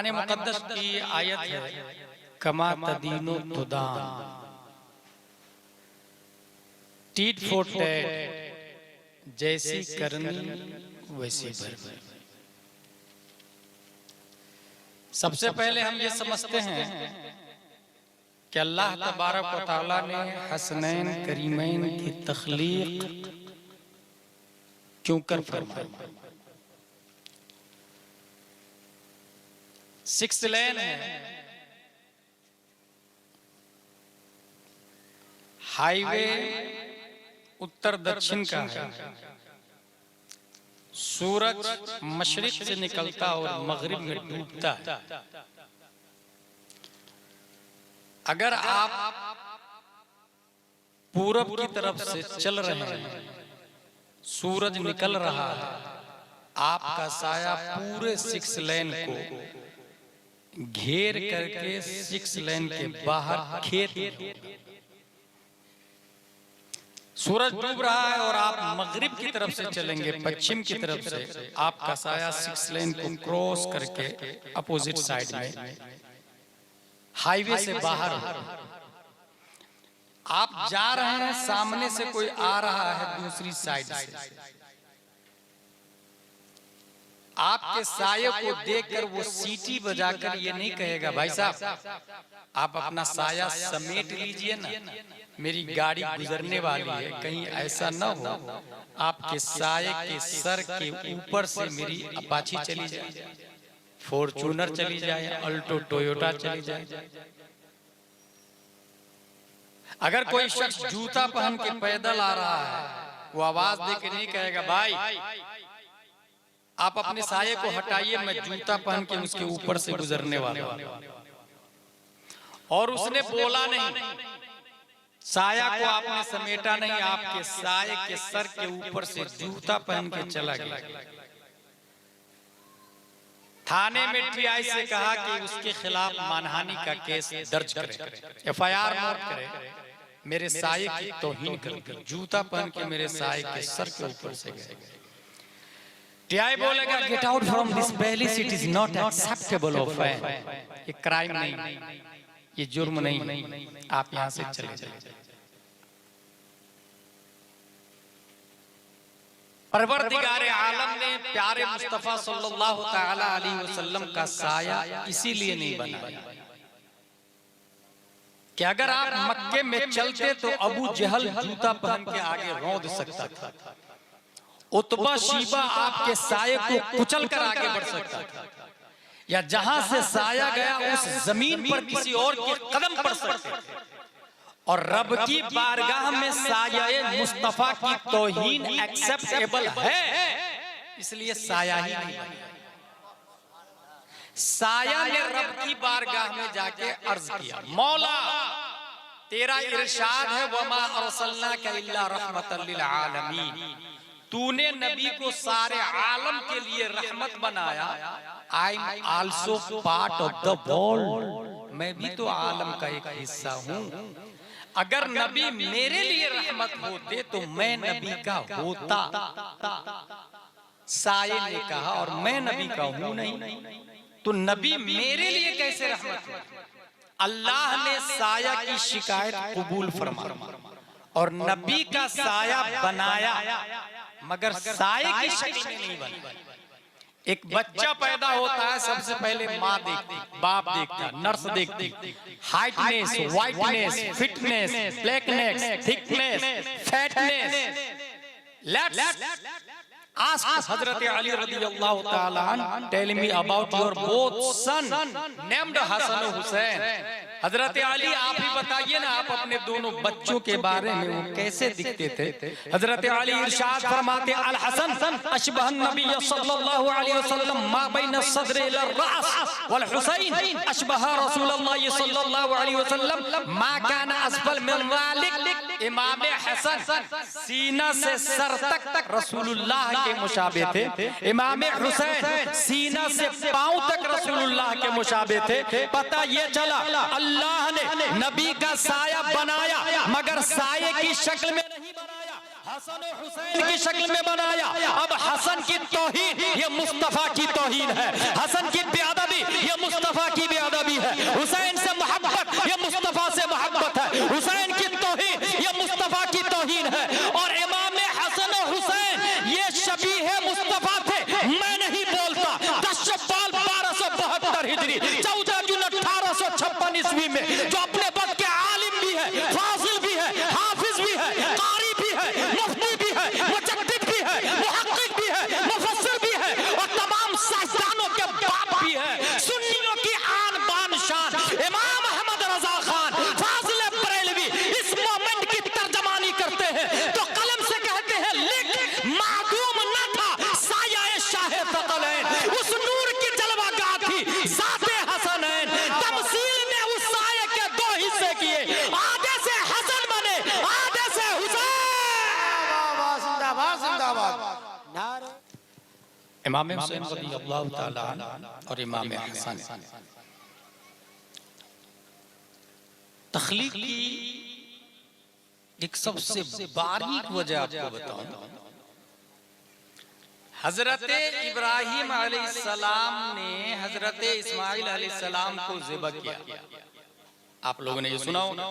मुकद्दस की आयत है, कमा तदीनो तुदान, टीट फॉर टैट, जैसी करनी वैसी भरनी। सबसे पहले हम ये समझते हैं कि अल्लाह तबारक व तआला ने हसनैन करीमैन की तख्लीक क्यों कर फरमाई। 6 लेन है, हाईवे उत्तर दक्षिण का है, सूरज मशरिक से निकलता और मगरिब में डूबता है। अगर आप पूरब की तरफ से चल रहे हैं, सूरज निकल रहा है, आपका साया पूरे 6 लेन को घेर करके 6 लेन के बाहर खेत में, सूरज डूब रहा है और आप मगरिब की तरफ से चलेंगे, पश्चिम की तरफ से, आपका साया 6 लेन को क्रॉस करके अपोजिट साइड में हाईवे से बाहर आप जा रहे हैं, सामने से कोई आ रहा है दूसरी साइड से, आपके साये को देखकर वो सीटी बजाकर ये नहीं कहेगा भाई साहब आप अपना साया समेट लीजिए ना, मेरी गाड़ी गुजरने वाली है, कहीं ऐसा न हो आपके साये के सर के ऊपर से मेरी अपाची चली जाए, फॉर्च्यूनर चली जाए, अल्टो टोयोटा चली जाए। अगर कोई शख्स जूता पहन के पैदल आ रहा है, वो आवाज दे के नहीं कहेगा भाई आप अपने साये को हटाइए, मैं जूता पहन के उसके ऊपर से गुजरने वाला हूं। और उसने बोला नहीं, साया को आपने समेटा नहीं, आपके साये के सर के ऊपर से जूता पहन के चला गया। थाने में टीआई से कहा कि उसके खिलाफ मानहानि का केस दर्ज करें, FIR नोट करें, मेरे साये की तौहीन करके जूता पहन के मेरे साये के सर के ऊपर से गए। टीआई बोलेगा get out from this place, it is not acceptable of, ये क्राइम नहीं, ये जुर्म नहीं, आप यहां से चले जाइए। परवरदिगारे आलम ने प्यारे मुस्तफा सल्लल्लाहु तआला अलैहि वसल्लम का साया इसीलिए नहीं बनाया कि अगर आप मक्के में चलते तो अबू जहल जूता पहन के आगे रौंद सकता था, उतबा शीबा आपके साये को कुचल कर आगे बढ़ सकता था, या जहां से साया गया उस जमीन पर किसी और के कदम पड़ सकते थे। और रब की बारगाह में साया मुस्तफा की तौहीन एक्सेप्टेबल है, इसलिए साया ही नहीं बना। साया ने रब की बारगाह में जाके अर्ज किया, मौला तेरा इरशाद है वमा अरसलनाका इल्ला रहमतल लिल आलमीन, तूने नबी को सारे आलम के लिए रहमत बनाया। I am also part of the world, मैं भी तो आलम का एक हिस्सा हूँ। अगर नबी मेरे लिए रहमत होते तो मैं नबी का होता। साये ने कहा और मैं नबी का हूँ नहीं, तो नबी मेरे लिए कैसे रहमत हो? अल्लाह ने साया की शिकायत कबूल फरमा और नबी का साया बनाया, मगर साये की शक्ल में नहीं बना। एक बच्चा पैदा होता है, सबसे पहले माँ देखती, बाप देखता, नर्स देखती, heightness, whiteness, fitness, blackness, thickness, fatness. Let's ask Hazrat Ali रज़ियल्लाहु ताला अन्हु, tell me about your both son named Hasan और हुसैन। हजरत अली आप ही बताइए ना, आप अपने दोनों बच्चों के बारे में वो कैसे दिखते थे? हजरत अली इरशाद फरमाते, अल हसन अशबह नबी सल्लल्लाहु अलैहि वसल्लम मा बैन सद्र इला रास, वल हुसैन अशबह रसूलुल्लाह सल्लल्लाहु अलैहि वसल्लम मा कान असफल मिन वालिक। इमाम हसन सीना से सर तक रसूलुल्लाह के मुशाबे थे, इमाम हुसैन सीना से पांव तक रसूलुल्लाह के मुशाबे थे। पता ये चला अल्लाह ने नबी का साया बनाया, मगर साये की शक्ल में नहीं बनाया। हसन और हुसैन की शक्ल में बनाया। अब हसन की तौहीन ये मुस्तफा की तौहीन है, हसन की बेअदबी ये मुस्तफा की बेअदबी है, हुसैन से मोहब्बत ये मुस्तफा से मोहब्बत है, हुसैन की तौहीन ये मुस्तफा की तौहीन है। और इमाम हसन और हुसैन ये शबीह मुस्तफा थे। मैं नहीं बोलता 10 शव्वाल 1272 हिजरी 14 जून 1856 ईस्वी में जो अपने वक्त के आलिम भी है, फाजिल भी है, हाफिज भी है, कारी भी है, मुफ्ती भी है, मुजद्दिद भी है, मुहक्किक भी है, मुफस्सिर भी है और तमाम साइंसदानों के बाप भी है। सुन्नियों की आन बान शान इमाम अहमद रजा खान फाजिल बरेलवी इस मोमेंट की तर्जमानी करते हैं तो कलम से कहते हैं, लिख मादूम न था साया शाह तकलैन, उस नूर की जलवागाह थी ज़ाते हसनैन। तमसील ने उस साये के 2 हिस्से किए, आधे से हसन बने, आधे से हुसैन। जिंदाबाद जिंदाबाद। इमाम हुसैन रज़ियल्लाहु ताला अन्हु और इमाम हसन तख्लीक की एक सबसे बारीक वजह आपको बताऊं। हजरत इब्राहिम अलैहिस्सलाम ने हजरत इस्माइल अलैहिस्सलाम को ज़िबा किया। आप लोगों ने ये सुना होगा।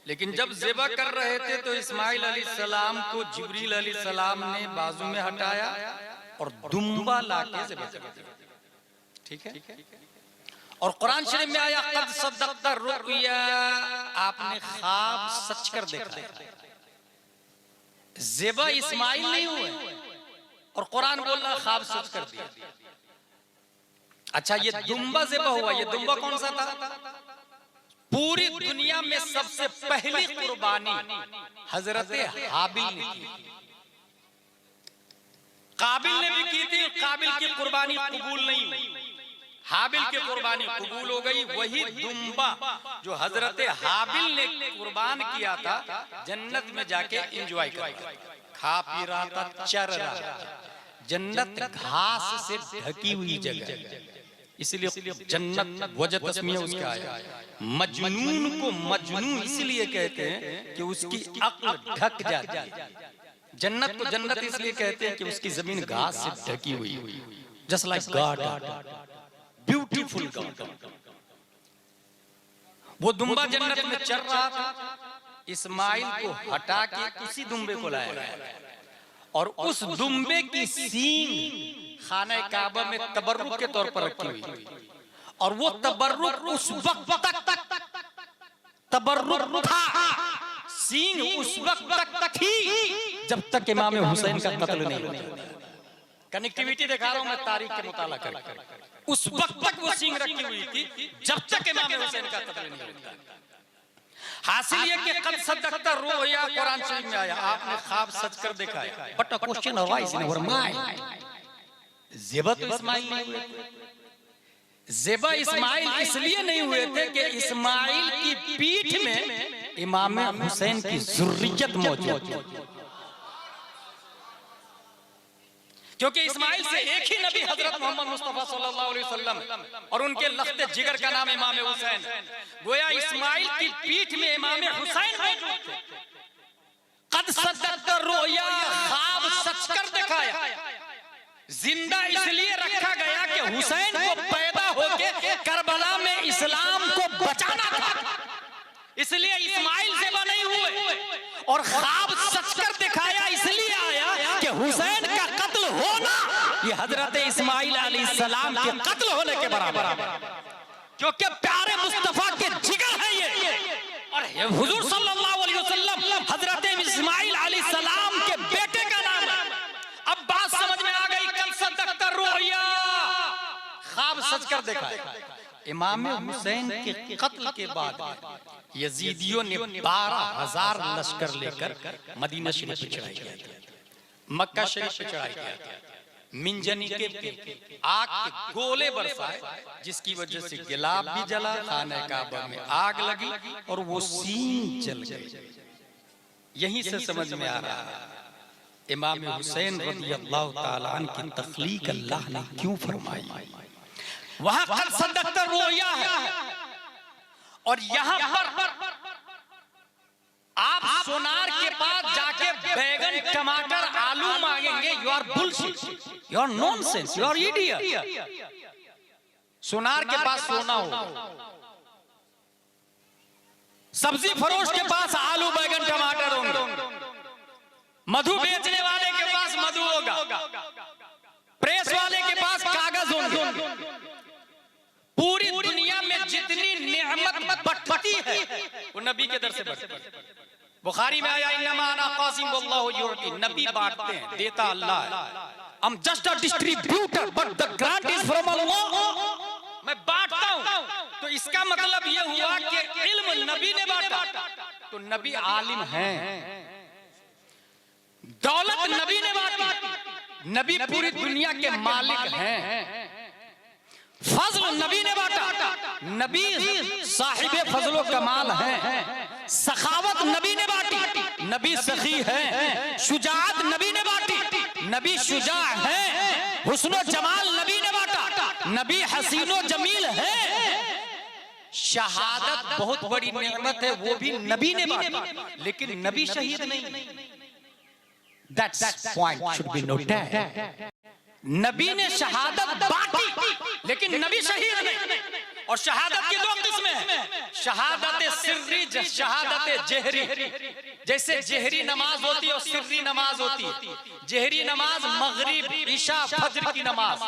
लेकिन जब ज़िबा कर रहे थे तो इस्माइल अलैहिस्सलाम को जिब्रील अलैहिस्सलाम ने बाजू में हटाया और दुम्बा लाके ज़िबा कर दिया। ठीक है। और कुरान शरीफ में आया क़द सद्दक़्ता रुक़या, आपने ख्वाब सच कर देखा। ज़िबा इस्माइल नहीं हुए और कुरान बोल रहा ख्वाब सच कर दिया। अच्छा, ये दुम्बा ज़िबा हुआ, ये दुम्बा कौन सा था? पूरी दुनिया में सबसे पहली कुर्बानी हजरत हाबिल ने की। काबिल ने भी की थी, काबिल की कुर्बानी कबूल नहीं हुई, हाबिल की कुर्बानी कबूल हो गई। वही दुम्बा जो हजरत हाबिल ने कुर्बान किया था जन्नत में जाके एंजॉय कर रहा था, खा पी रहा था, चर रहा था। जन्नत घास से ढकी हुई जगह, इसलिए जन्नत वजह तस्मीह उसका आया। मजनून को मजनून इसलिए कहते हैं कि उसकी अक्ल ढक जाती है। जन्नत को जन्नत इसलिए कहते हैं कि उसकी जमीन घास से ढकी हुई, just like garden, beautiful garden. वो दुम्बा जन्नत में चल रहा था, इस्माइल को हटा के उसी दुम्बे को लाया गया और उस दुम्बे की सींग खाना काबा में तबर्रुक के तौर पर रखी हुई। और वो तबर्रुक उस वक्त तक तबर्रुक था, सींग उस वक्त तक थी जब तक इमाम हुसैन का कत्ल नहीं हुआ। कनेक्टिविटी दिखा रहा हूं मैं तारीख के मुताला करके। उस वक्त तक वो सींग रखी हुई थी जब तक इमाम हुसैन का कत्ल नहीं हुआ। हासिल ये कि क़द सद्दक़्ता रुया कुरान शरीफ में आया, आपने ख्वाब सच कर देखा है। But a question arise in our mind, ज़िबा तो इस्माइल नहीं हुए थे। ज़िबा इस्माइल इसलिए नहीं हुए थे कि इस्माइल की पीठ में इमाम हुसैन की ज़ुर्रियत मौजूद थी, क्योंकि इस्माइल से एक ही नबी हजरत मोहम्मद मुस्तफा सल्लल्लाहु अलैहि वसल्लम और उनके लख्ते जिगर का नाम इमाम हुसैन। गोया इस्माइल की पीठ में इमाम हुसैन मौजूद थे। क़द सद्दक़्ता रुया, ख्वाब सच कर दिखाया। जिंदा इसलिए रखा गया कि हुसैन को पैदा होके करबला में इस्लाम को बचाना था, इसलिए इस्माइल ज़िबा नहीं हुए। और ख्वाब सच कर दिखाया इसलिए आया कि हुसैन का कत्ल होना ये हजरत इस्माइल अलैहिस्सलाम के कत्ल होने के बराबर है, क्योंकि प्यारे मुस्तफा के जिगर है ये। और हुजूर सल्लल्लाहु अलैहि वसल्लम हजरत इस्माइल अलैहिस्सलाम के बेटे का नाम है। अब बात समझ में आ गई। क़द सद्दक़्ता रुया, ख्वाब सच कर दिखाया। इमाम हुसैन के कत्ल के बाद यजीदियों ने 12,000 लश्कर लेकर मदीना शरीफ पे चढ़ाई किया था, मक्का शरीफ पे चढ़ाई किया था। मिंजनी के आग के गोले बरसाए, जिसकी वजह से गिलाब भी जला, खाने काबा में आग लगी और वो सींग जल गए। यहीं से समझ में आ रहा है इमाम हुसैन रज़ियल्लाहु ताला अन्हु की तख्लीक अल्लाह ने क्यों फरमाई। वहां क़द सद्दक़्ता रुया है और यहां पर आप सोनार के पास जाके बैगन टमाटर आलू मांगेंगे, you are bullshit, you are nonsense, you are idiot. सोनार के पास सोना हो, सब्जी फरोश के पास आलू बैगन टमाटर होंगे, मधु बेचने वाले के पास मधु होगा, प्रेस वाले के पास कागज होंगे। पूरी दुनिया में जितनी नेमत बटती है वो नबी के दर से बढ़ती है। बुखारी में आया इन्नमा अना कासिम वल्लाहु युती, नबी बांटते हैं, देता अल्लाह है। I'm just a distributor but the grant is from Allah। मैं बांटता हूं, तो इसका मतलब ये हुआ कि इल्म नबी ने बांटा, तो नबी आलिम हैं। दौलत नबी ने बांटी, नबी पूरी दुनिया के मालिक हैं। फजल नबी ने बांटा, नबी साहिबे फजलो कमाल हैं। सखावत नबी ने बांटी, नबी सखी है। शुजाअत नबी ने बांटी, नबी शुजा है। हुस्नो जमाल नबी ने बांटा, नबी हसीनो जमील है। शहादत बहुत बड़ी नेमत है, वो भी नबी ने बांटी, लेकिन नबी शहीद नहीं। That point should be noted। नबी ने शहादत बांटी, लेकिन नबी शहीद नहीं। और शहादत की दो किस्में हैं, शहादत सिर्री, शहादत जहरी। जैसे जहरी नमाज होती है और सिर्री नमाज होती है। जहरी नमाज मगरिब, इशा, फजर की नमाज,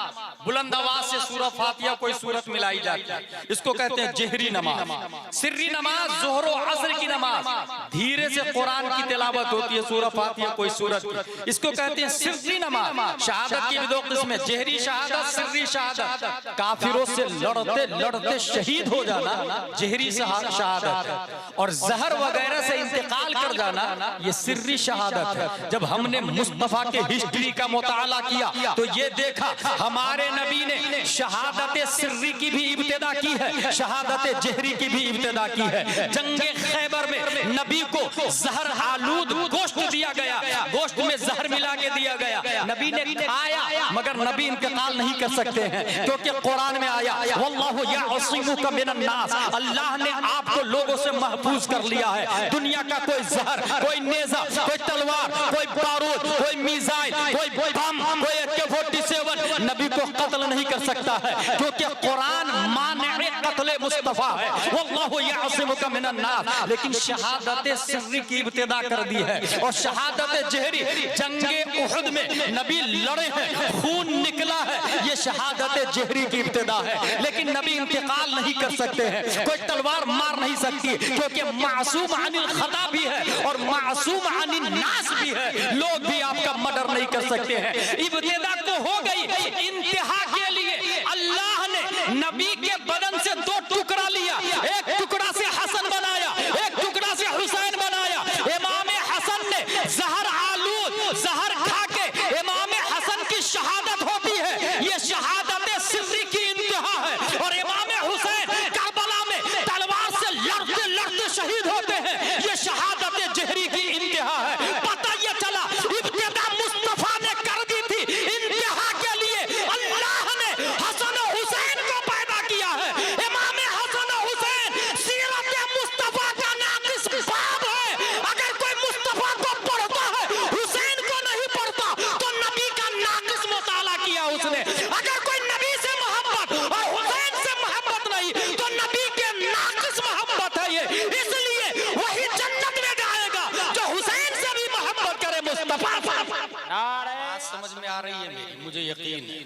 बुलंद आवाज से सूरह फातिहा कोई सूरत मिलाई जाती है, इसको कहते हैं जहरी नमाज। सिर्री नमाज जोहर और असर की नमाज, धीरे से कुरान की तिलावत होती है, सूरह फातिहा कोई सूरत, इसको कहते हैं सिर्री नमाज। शहादत की भी दो किस्में, जहरी शहादत, सिर्री शहादत। काफिरों से लड़ते लड़ते शहीद हो जाना जहरी शहादत है, और जहर वगैरह से इंतकाल कर जाना ये सिर्री शहादत है। जब हमने मुस्तफा के हिस्ट्री का मुताला किया तो ये देखा हमारे नबी ने शहादत सिर्री की भी इब्तिदा की है, शहादत जहरी की भी इब्तिदा की है। जंगे खैबर में नबी को जहर आलूद गोश्त दिया गया, गोश्त में जहर मिला के दिया गया, नबी ने खाया, मगर नबी इंतकाल नहीं कर सकते हैं, क्योंकि कुरान में आया वल्लाहु यअसिमुका मिनन नास, अल्लाह ने आपको लोगों से महफूज कर लिया है। दुनिया का कोई जहर, कोई नेजा, कोई तलवार, कोई बारूद, कोई मिसाइल, कोई बम, कोई AK-47 नबी को कत्ल नहीं कर सकता है, क्योंकि कुरान माने कत्ल मुस्तफा है। वल्लाहु यअसिमुका मिनन नास। लेकिन शहादत सिर्री की इब्तिदा कर दी है, और शहादत जहरी जंगे उहुद में नबी लड़े हैं, खून निकला है, ये शहादत जहरी की इब्तिदा है। लेकिन नबी इंतकाल नहीं कर सकते हैं, कोई तलवार मार नहीं सकती, क्योंकि मासूम अनिल खता भी है और मासूम अनिल नास भी है, लोग भी आपका मर्डर नहीं कर सकते हैं। इब्तिदा तो हो गई, इंतहा के लिए अल्लाह ने नबी के बदन से दो टुकड़ा लिया, एक टुकड़ा से हसन बनाया, एक टुकड़ा से हुसैन बनाया। इमाम हसन ने जहर आलूद जहर खा के इमाम हसन की शहादत होती है, ये शहादत सिर्री की इंतहा है। और इमाम हुसैन करबला में तलवार से लड़ते लड़ते शहीद होते हैं, ये शहादत जहरी की इंतहा है। पता ये चला इब्तिदा मुस्तफा ने कर दी थी, इंतहा के लिए अल्लाह ने हसन हुसैन को पैदा किया है। इमाम हसन हुसैन सीरत मुस्तफा का नाकिस बाब है। अगर कोई मुस्तफा को पढ़ता है, हुसैन को नहीं पढ़ता, तो नबी का नाकिस मुताला किया उसने। अगर कोई नबी से मोहब्बत और हुसैन से मोहब्बत नहीं, तो नबी के नाकिस मोहब्बत है ये। इसलिए वही जन्नत में जाएगा जो हुसैन से भी मोहब्बत करे मुस्तफा। बात समझ में आ रही है मेरी, मुझे यकीन है।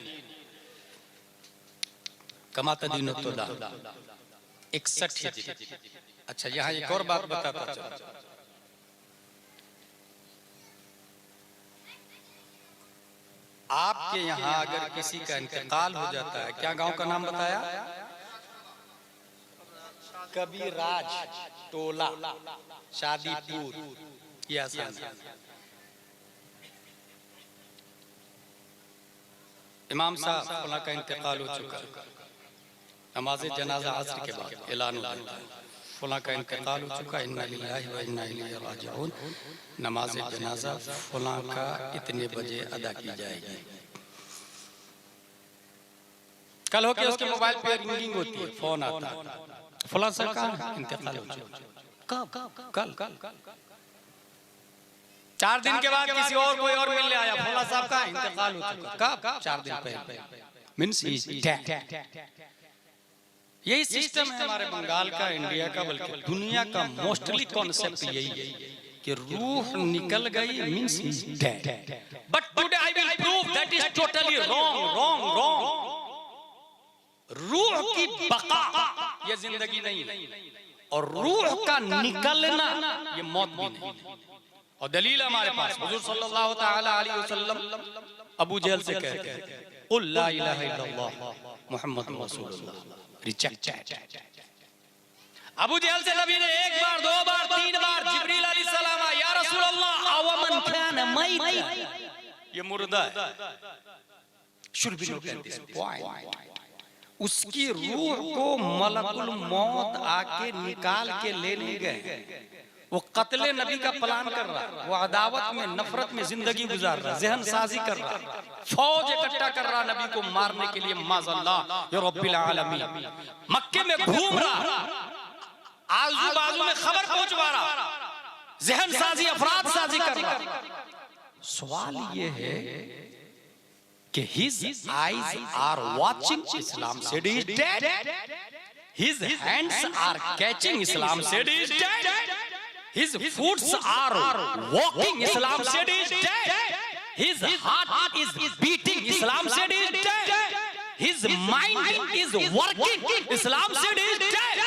कमाता दीन तोला 61 हिजरी। अच्छा, यहाँ एक और बात बताता चलो। आपके यहाँ अगर किसी का इंतकाल हो जाता है, क्या गांव का नाम बताया? कबीराज टोला शादीपुर, यह इमाम साहब फलां का इंतकाल हो चुका, नमाज जनाजा असर के बाद ऐलान होता है, फलां का इंतकाल हो चुका, इन्ना लिल्लाहि व इन्ना इलैहि राजिऊन, नमाज जनाजा फलां का इतने बजे अदा की जाएगी। कल हो के उसके मोबाइल पे रिंगिंग होती है, फोन आता है, फलां साहब का इंतकाल हो चुका। कब? कल। 4 दिन के बाद किसी और कोई और मिलने आया, फौला साहब का इंतकाल हो चुका। कब? 4 दिन पहले। मींस यही सिस्टम है हमारे बंगाल का, इंडिया का, बल्कि दुनिया का मोस्टली कॉन्सेप्ट यही है कि रूह निकल गई means dead. But today I will prove that is totally wrong wrong wrong. रूह की बका ये जिंदगी नहीं है, और रूह का निकलना ये मौत भी नहीं। और दलील हमारे पास हुजूर सल्लल्लाहु तआला अलैहि वसल्लम अबू जहल से कहते हैं, कुल ला इलाहा इल्लल्लाह मुहम्मदुर रसूलुल्लाह। रिजेक्टेड। अबू जहल से नबी ने 1 बार 2 बार 3 बार जिब्रील अलैहिस्सलाम या रसूल अल्लाह अवमन कान मैत, ये मुर्दा है, should be note at this point. उसकी रूह को मलकुल मौत आके निकाल के लेने गए। वो कत्ले नबी का प्लान कर रहा, वो अदावत में नफरत में जिंदगी गुजार रहा, जहन साजी कर रहा, फौज इकट्ठा कर रहा नबी को मारने के लिए। माज़अल्लाह या रब्बिल आलमीन। मक्के में घूम रहा, आजू बाजू में खबर पहुंचवा रहा, जहन साजी अफराद साजी कर रहा। सवाल ये है कि his eyes are watching, Islam said he is dead. His hands are catching, Islam said he is dead. His foot are walking, Islam said he is dead. His heart is beating, Islam said he is dead. His mind is working, Islam said he is dead.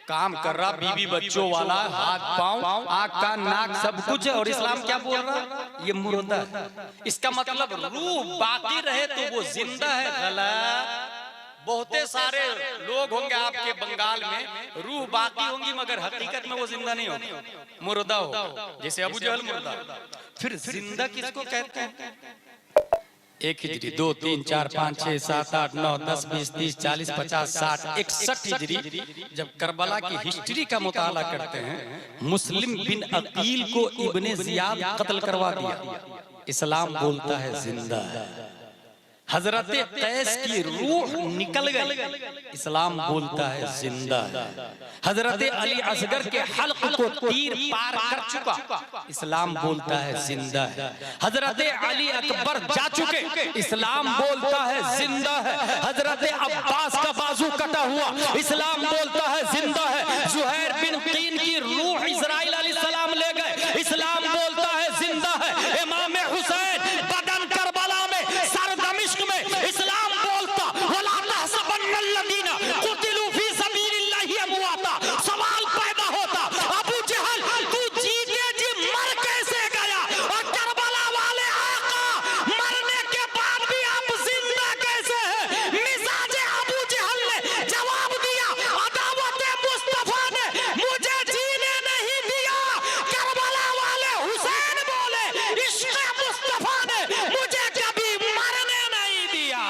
काम कर रहा, बीवी बच्चों वाला, हाथ पांव आंख कान नाक सब कुछ है, और इस्लाम क्या बोल रहा? ये मुर्दा है। इसका मतलब रूह बाकी रहे तो वो जिंदा है। गलत। बहुते सारे लोग होंगे आपके बंगाल में, रूह बाकी होंगी मगर हकीकत में वो जिंदा नहीं होगा, मुर्दा हो, जैसे अबू जहल मुर्दा। फिर जिंदा किसको कहते हैं? 1 हिजरी 2 3 4 5 6 7 8 9 10 20 30 40 50 60 61 हिजरी जब करबला की हिस्ट्री का मुताला करते हैं, मुस्लिम बिन अकील को इब्ने जियाद कत्ल करवा दिया। इस्लाम बोलता है जिंदा है। हजरत कैस की रूह निकल गई, इस्लाम बोलता है जिंदा है। हजरत अली असगर के हल्क को तीर पार कर चुका, इस्लाम बोलता है जिंदा है। हजरत अली अकबर जा चुके, इस्लाम बोलता है जिंदा है। हजरत अब्बास का बाजू कटा हुआ, इस्लाम बोलता है जिंदा है। जुहैर बिन कीन की रूह इस्राइल अलैहिस्सलाम ले गए, इस्लाम बोलता है जिंदा है। इमाम हुसैन बदन करबला में, सर दमिश्क में, इस्लाम बोलता वला तहसबन्नल्लज़ीना कुतिलू फी सबीलिल्लाहि अमवाता। सवाल पैदा होता, अबू जहल तू जीते जी मर कैसे गया? और करबला वाले आका मरने के बाद भी आप जिंदा कैसे हैं? मिजाज अबू जहल ने जवाब दिया, अदावत मुस्तफा ने मुझे जीने नहीं दिया। करबला वाले हुसैन बोले, इश्क़ मुस्तफा ने मुझे कभी मरने नहीं दिया।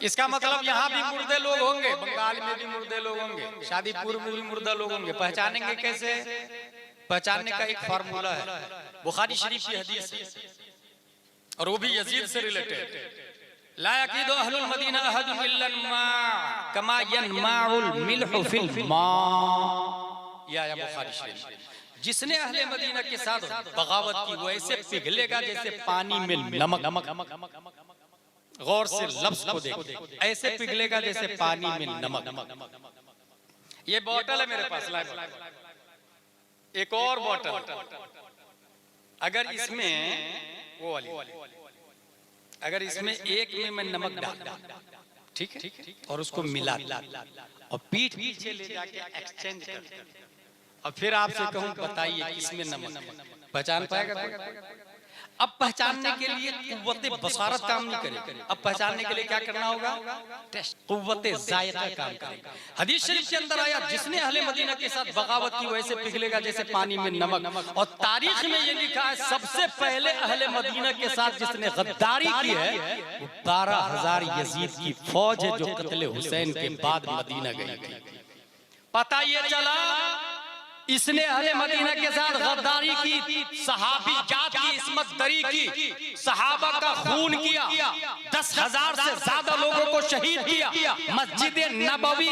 इसका मतलब यहाँ भी मुर्दे लोग होंगे, बंगाल में भी मुर्दे लोग होंगे, शादीपुर में भी मुर्दा लोग होंगे। पहचानेंगे कैसे? पहचानने का एक फार्मूला है, बुखारी शरीफ की हदीस है, और वो भी यजीद से रिलेटेड। ला यकीदु अहलुल मदीना अहदुन इल्ला मा कमा यनमाउल मिल्हु फिल मा। या बुखारी शरीफ। जिसने अहले मदीना के साथ बगावत की वो ऐसे पिघलेगा जैसे पानी में नमक। गौर से लफ्ज को देखो, ऐसे पिघलेगा जैसे पानी में नमक। ये बोतल है मेरे पास, एक और बोतल, अगर इसमें वो वाली, अगर इसमें एक में मैं नमक डाल, ठीक है, और उसको मिला और पीठ पीछे ले जाके एक्सचेंज कर, और फिर आपसे कहूं बताइए इसमें नमक, पहचान पाएगा? अब पहचानने के लिए कुव्वते बसारत काम नहीं करेगी। अब पहचानने के लिए क्या करना होगा? टेस्ट, कुव्वते जायका काम करेगी। हदीस शरीफ के अंदर आया, जिसने अहले मदीना के साथ बगावत की वैसे पिघलेगा जैसे पानी में नमक। और तारीख में ये लिखा है, सबसे पहले अहले मदीना के साथ जिसने गद्दारी की है वो 12,000 यजीद की फौज है जो कत्ले हुसैन के बाद मदीना गई थी। पता ये चला इसने अहले मदीना के साथ गद्दारी की, सहाबी जात की इस्मत दरी की, सहाबा का खून किया, 10,000 से ज्यादा लोगों को शहीद किया, मस्जिद नबवी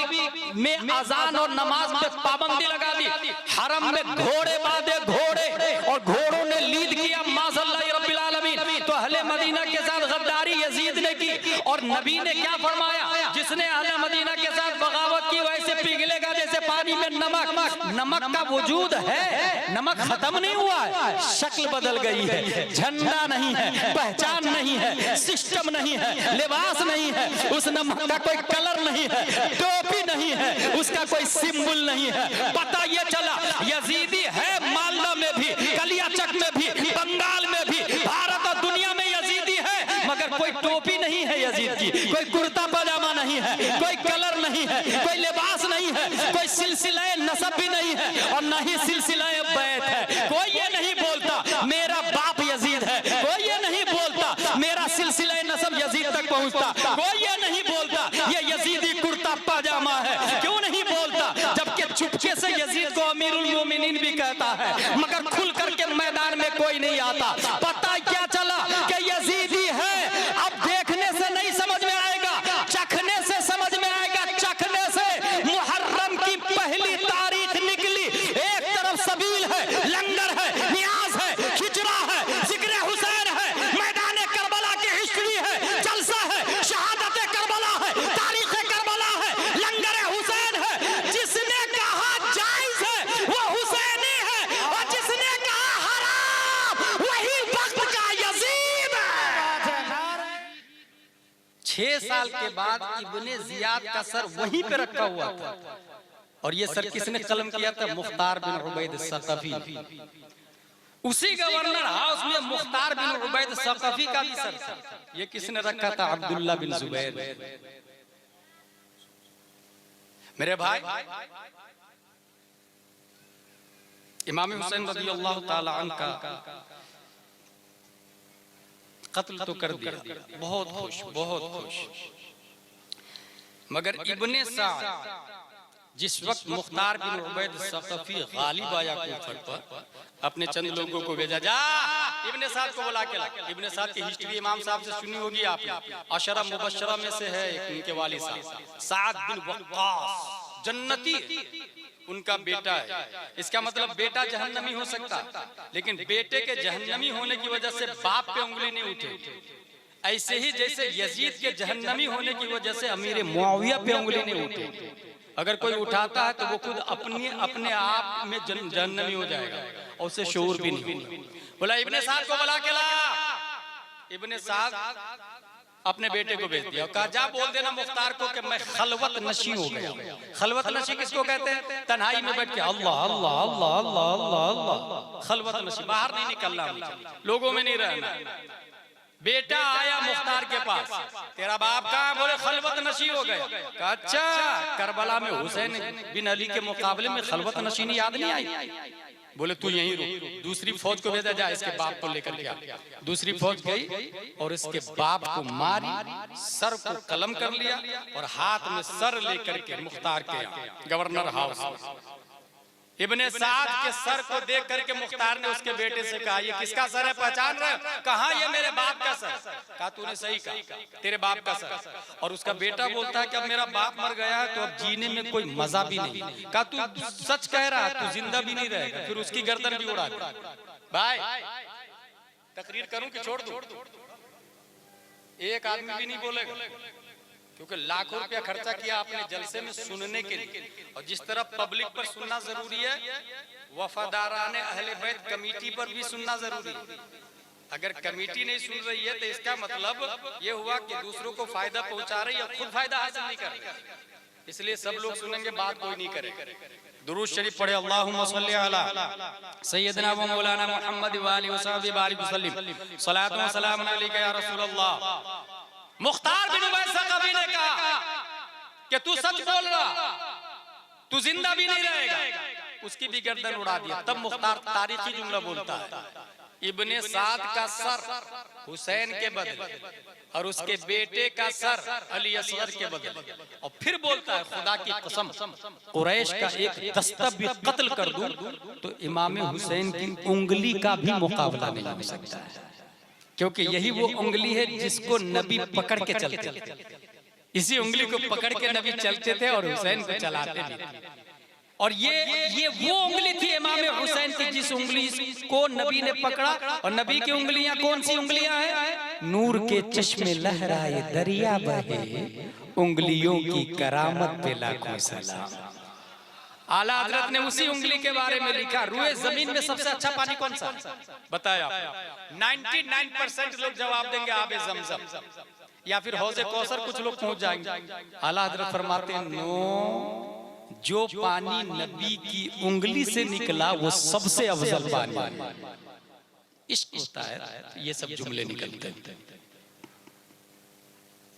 में अजान और नमाज पे पाबंदी लगा दी, हरम में घोड़े बांधे घोड़े और घोड़ों ने लीद किया माज़ल्लाह रब्बिल आलमीन। तो अहले मदीना के साथ गद्दारी यजीद ने की, और नबी ने क्या फरमाया, जिसने अहले मदीना के साथ बगावत की वैसे पिघलेगा जैसे पानी में नमक। नमक का वजूद है, नमक खत्म नहीं हुआ है, शक्ल बदल गई है, झंडा नहीं है, पहचान नहीं है, सिस्टम नहीं है, लिबास नहीं है, उस नमक का कोई कलर नहीं है, टोपी नहीं है, उसका कोई सिंबल नहीं है। पता ये चला यजीदी है मालदा में भी, कलियाचक में भी, बंगाल में भी, भारत और दुनिया में यजीदी है, मगर कोई टोपी नहीं है यजीद की, कोई कुर्ता पजामा नहीं है, कोई कलर नहीं है, कोई लिबास नहीं है, कोई सिलसिला नसब भी नहीं है, और न ही सिलसिला बैत है। कोई ये नहीं बोलता मेरा बाप यजीद है, कोई ये नहीं बोलता मेरा सिलसिला नसब यजीद तक पहुंचता, कोई ये नहीं बोलता ये यजीदी कुर्ता पजामा है। क्यों नहीं बोलता, जबकि चुपके से यजीद को अमीरुल मोमिनीन भी कहता है, मगर खुल करके मैदान में कोई नहीं आता। पता क्या चला कि यजीदी है। अब देखने से नहीं समझ में आएगा, चखने से समझ में आएगा। चखने से मुहर्रम की पहली तारीख निकली, एक तरफ सबील है, लंगर है, नियाज है, खिजरा है, जिक्र हुसैन है, मैदान करबला की हिस्ट्री है, जलसा है, शहादत करबला है, तारीख करबला है, लंगर हुसैन है। जिसने कहा जायज है वो हुसैनी है, और जिसने कहा हराम वही वक्त का यजीद है। 6 साल के बाद इब्ने जियाद का सर वहीं पे रखा हुआ था, और ये सर किसने कलम किया था, मुख्तार बिन उबैद सकफी। उसी गवर्नर हाउस में मुख्तार बिन उबैद सकफी का भी सर था। ये किसने रखा था, अब्दुल्ला बिन जुबैर। मेरे भाई, इमाम हुसैन रज़ियल्लाहु ताला अन्हु का कत्ल तो कर दिया, बहुत खुश, बहुत खुश। मगर इब्ने साद जिस वक्त मुख्तार बिन उबैद सकफी गालिब आया कुफर पर, अपने चंद लोगों को भेजा, जा इब्ने साद को बुला के ला। इब्ने साद की हिस्ट्री इमाम साहब से सुनी होगी आपने, अशरा मुबशरा में से है उनके वालिद साहब साद बिन वक्कास, जन्नती उनका बेटा है। इसका मतलब बेटा जहन्नमी हो सकता, लेकिन बेटे के जहन्नमी होने की वजह से बाप पे उंगली नहीं उठे। ऐसे ही जैसे यजीद के जहन्नमी होने की वजह से अमीर मुआविया पे उंगली नहीं उठे। अगर कोई उठाता है तो वो खुद अपने आप में जहन्नमी हो जाएगा, और उसे शऊर भी नहीं। बोला इब्ने साद को बुला के ला। इब्ने साद अपने बेटे को भेज दिया और कहा, जा बोल देना मुख्तार को कि मैं खलवत नशी हो गया। खलवत नशी किसको कहते हैं, तन्हाई में बैठ के अल्लाह अल्लाह अल्लाह अल्लाह अल्लाह अल्लाह, खलवत नशी, बाहर नहीं निकलना, लोगों में नहीं रहना। बेटा आया मुख्तार के पास, तेरा बाप कहाँ, बोले खलवत नशी हो गया। कहा अच्छा, करबला में हुसैन बिन अली के मुकाबले में खलवत नशीनी याद नहीं आई। बोले तू यहीं रुक, दूसरी फौज को भेजा जा, इसके बाप को लेकर के आ। दूसरी फौज गई और इसके बाप को मारी, सर को कलम कर लिया, और हाथ में सर लेकर के मुख्तार के गवर्नर हाउस इब्ने साद के सर को देख करके मुख्तार ने उसके बेटे से कहा, ये किसका सर है, पहचान रहे हो? कहा ये मेरे बाप का सर। कहा तूने सही कहा, तेरे बाप का सर। और उसका बेटा बोलता है कि अब मेरा बाप मर गया है तो अब जीने में कोई मजा भी नहीं। कहा तू सच कह रहा है, तू जिंदा भी नहीं रहेगा। फिर उसकी गर्दन भी उड़ा दी। भाई तकरीर करूं कि छोड़ दूं? एक आदमी भी नहीं बोलेगा, क्योंकि लाखों रुपया खर्चा किया आपने जलसे में सुनने के लिए, और जिस तरह पब्लिक पर सुनना जरूरी है, वफादाराने अहले बैत कमेटी पर भी सुनना जरूरी है। अगर कमेटी नहीं सुन रही है तो इसका मतलब ये हुआ कि दूसरों को फायदा पहुंचा रही है, खुद फायदा हासिल नहीं कर रही। इसलिए सब लोग सुनेंगे, बात कोई नहीं करेगा। दुरूद शरीफ पढ़े, अल्लाहुम्मा सल्ली अला सय्यदना व मौलाना मुहम्मद व आलिहि व सहबिहि बारिक वसल्लिम, सलातु व सलामुन अलैका या रसूल अल्लाह। मुख्तार बिन उबैद सकफी ने कहा कि तू सच बोल रहा, तू जिंदा भी नहीं रहेगा। उसकी भी गर्दन उड़ा दिया। तब मुख्तार तारीखी जुमला बोलता है, इब्ने साद का सर हुसैन के बदले और उसके बेटे का सर अली असगर के बदले, और फिर बोलता है खुदा की कसम कुरैश का एक दस्ता भी कत्ल कर दूं तो इमाम हुसैन की उंगली का भी मुकाबला नहीं हो सकता है, क्योंकि यही वो उंगली है जिसको नबी पकड़ के चलते थे। इसी उंगली को पकड़ के नबी चलते थे और हुसैन को चलाते भी थे। और ये वो उंगली थी इमाम हुसैन की जिस उंगली को नबी ने पकड़ा। और नबी की उंगलियां कौन सी उंगलियां हैं? नूर के चश्मे लहराए दरिया बहे, उंगलियों की करामत पे लाखों सलाम। आला हजरत ने उसी उंगली के बारे में लिखा, रुए जमीन में सबसे अच्छा पानी कौन सा? बताया 99% लोग जवाब देंगे आबे ज़मज़म या फिर हौज़े कौसर, कुछ लोग पहुंच जाएंगे। आला हजरत फरमाते हैं नो, जो पानी नबी की उंगली से निकला वो सबसे अफजल पानी है। इश्क होता है ये सब जुमले निकलते हैं।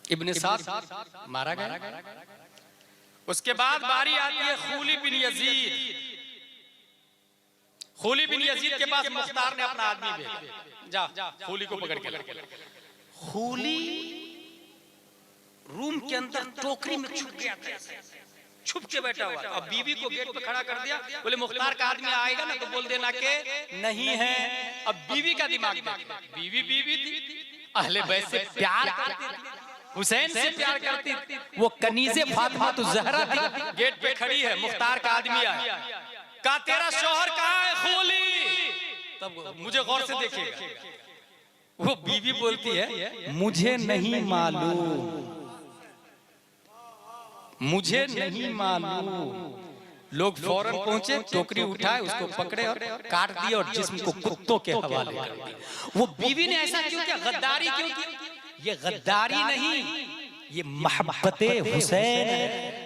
इब्ने साद मारा गया। उसके बाद बारी आती है खूली बिन यजीद। खूली बिन यजीद के पास मुख्तार ने अपना आदमी भेजा, जा खूली को पकड़ के ला। खूली रूम के अंदर टोकरी में छुप गया था, छुप के बैठा हुआ। अब बीवी को गेट पे खड़ा कर दिया, बोले मुख्तार का आदमी आएगा ना तो बोल देना के नहीं है। अब बीवी का दिमाग देख, बीवी थी, अहले बैत से प्यार करती थी, हुसैन से प्यार करती थी, वो कनीज़े फातिमा तो ज़हरा थी। गेट पे खड़ी है, मुख्तार का आदमी आया, कहा तेरा शौहर कहाँ है खूली? तब मुझे गौर से देखेगा। वो बीवी बोलती है मुझे नहीं मालूम, मुझे नहीं मालूम। लोग फौरन पहुंचे, टोकरी उठाए, उसको पकड़े और काट दिया और जिस्म को कुत्तों के हवाले कर दिया। वो बीवी ने ऐसा क्यों किया? गद्दारी क्यों की? ये गद्दारी नहीं, ये मोहब्बते हुसैन है,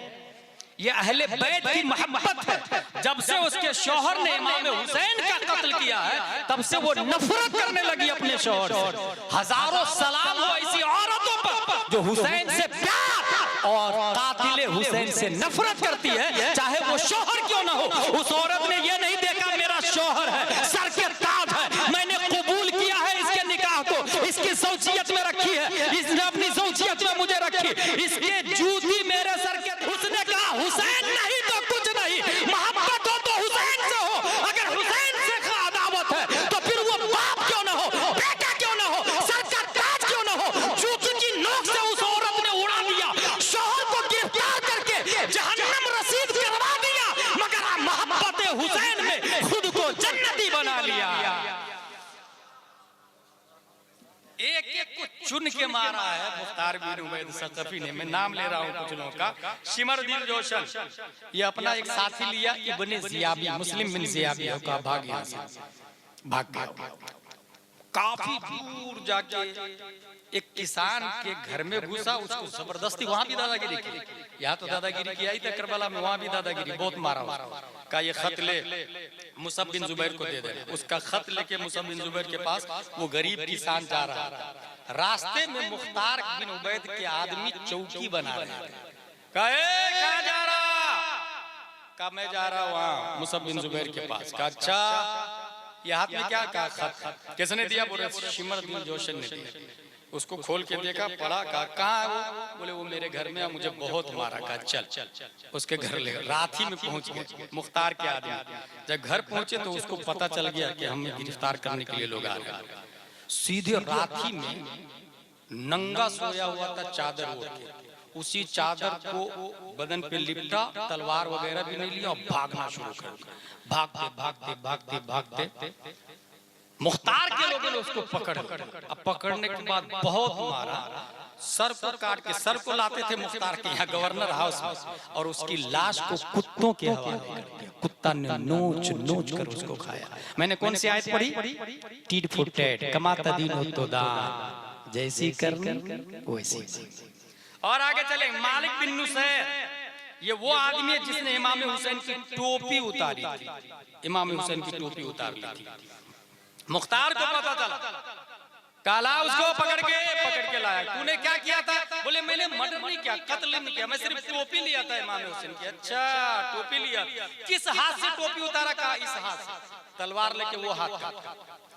ये अहले बैत की मोहब्बत है। जब से उसके शौहर ने इमाम हुसैन का कत्ल किया है तब से वो नफरत करने लगी अपने शौहर से। हजारों सलाम हो ऐसी औरतों पर जो हुसैन से प्यार और कातिले हुसैन से नफरत करती है, चाहे वो शौहर क्यों ना हो। उस औरत ने ये नहीं देखा मेरा शौहर है, सर के ताज है, मैंने कबूल किया है इसके निकाह को, इसकी ज़ौजियत में रखी है, इसने अपनी ज़ौजियत में मुझे रखी, इसके जूती मेरे सर के। उसने कहा हुसैन नहीं तो कुछ नहीं, मोहब्बत हो तो हुसैन से हो। अगर हुसैन से अदावत है तो फिर वो बाप क्यों ना हो, बेटा क्यों ना हो, सर का ताज क्यों ना हो। जूती की नोक से उस औरत ने उड़ा दिया, शौहर को गिरफ्तार करके जहन्नम रसीद करवा दिया, मगर मोहब्बत हुसैन में खुद को जन्नती बना लिया। एक एक को चुन के मारा है मुख्तार बिन उबैद सकफी ने। मैं नाम ले रहा हूँ कुछ लोगों का। शिमर दिल जोशन, ये अपना एक साथी लिया, इब्ने ज़ियाबी, मुस्लिम बिन ज़ियाबी का भाग यहाँ से भाग गया। काफी दूर जाके एक किसान के घर में घुसा, उसको जबरदस्ती, वहां भी दादागिरी की। यहाँ तो दादागिरी की आई थी करबला में, वहां भी दादागिरी बहुत मारा। का ये खत ले मुसअब बिन जुबैर को दे दे। उसका खत लेके मुसअब बिन जुबैर के पास वो गरीब किसान जा रहा था। रास्ते में मुख्तार बिन उबैद के आदमी चौकी बना रहे थे। कहाँ जा रहा? कहा मैं जा रहा हूँ वहाँ मुसअब बिन जुबैर के पास। कहा अच्छा, ये हाथ में क्या? कहा खत। किसने दिया? बोले शिमर दिल जोशन ने दिया। उसको खोल के देखा, पढ़ा, कहा कहाँ है वो? बोले वो मेरे घर में, मुझे बहुत मारा। कहा चल उसके घर ले। रात ही में पहुंच गए मुख्तार के आदमी। जब घर पहुंचे तो उसको पता चल गया कि हमें गिरफ्तार करने के लिए लोग आ रहे हैं। सीधे रात ही में नंगा सोया हुआ था, चादर ओढ़ के, उसी चादर को बदन पे लिपटा, तलवार वगैरह भी नहीं लिया और भागना शुरू कर दिया। भागते भागते भागते भागते मुख्तार के लोगों ने उसको पकड़। अब पकड़ने के बाद बहुत मारा, सर को काट के, सर को लाते थे मुख्तार के यहाँ गवर्नर हाउस में, और उसकी लाश को कुत्तों के हवाले कर दिया। कुत्ता ने नोच नोच कर उसको खाया। मैंने कौन सी आयत पढ़ी? टीट फॉर टैट, कमाता दिन हो तो दान, जैसी करनी वैसी। और आगे चले, मालिक बिन नुसैर, ये वो आदमी है जिसने इमाम हुसैन की टोपी उतारी थी। इमाम हुसैन की टोपी उतार ली थी। मुख्तार को पता चला, काला उसको पकड़ के लाया। तूने क्या किया था? बोले मैंने मर्डर नहीं किया, कत्ल नहीं किया, मैं सिर्फ टोपी लिया था इमाम हुसैन की। अच्छा टोपी लिया, किस हाथ से टोपी उतारा? कहा इस हाथ से। तलवार लेके वो हाथ काटा,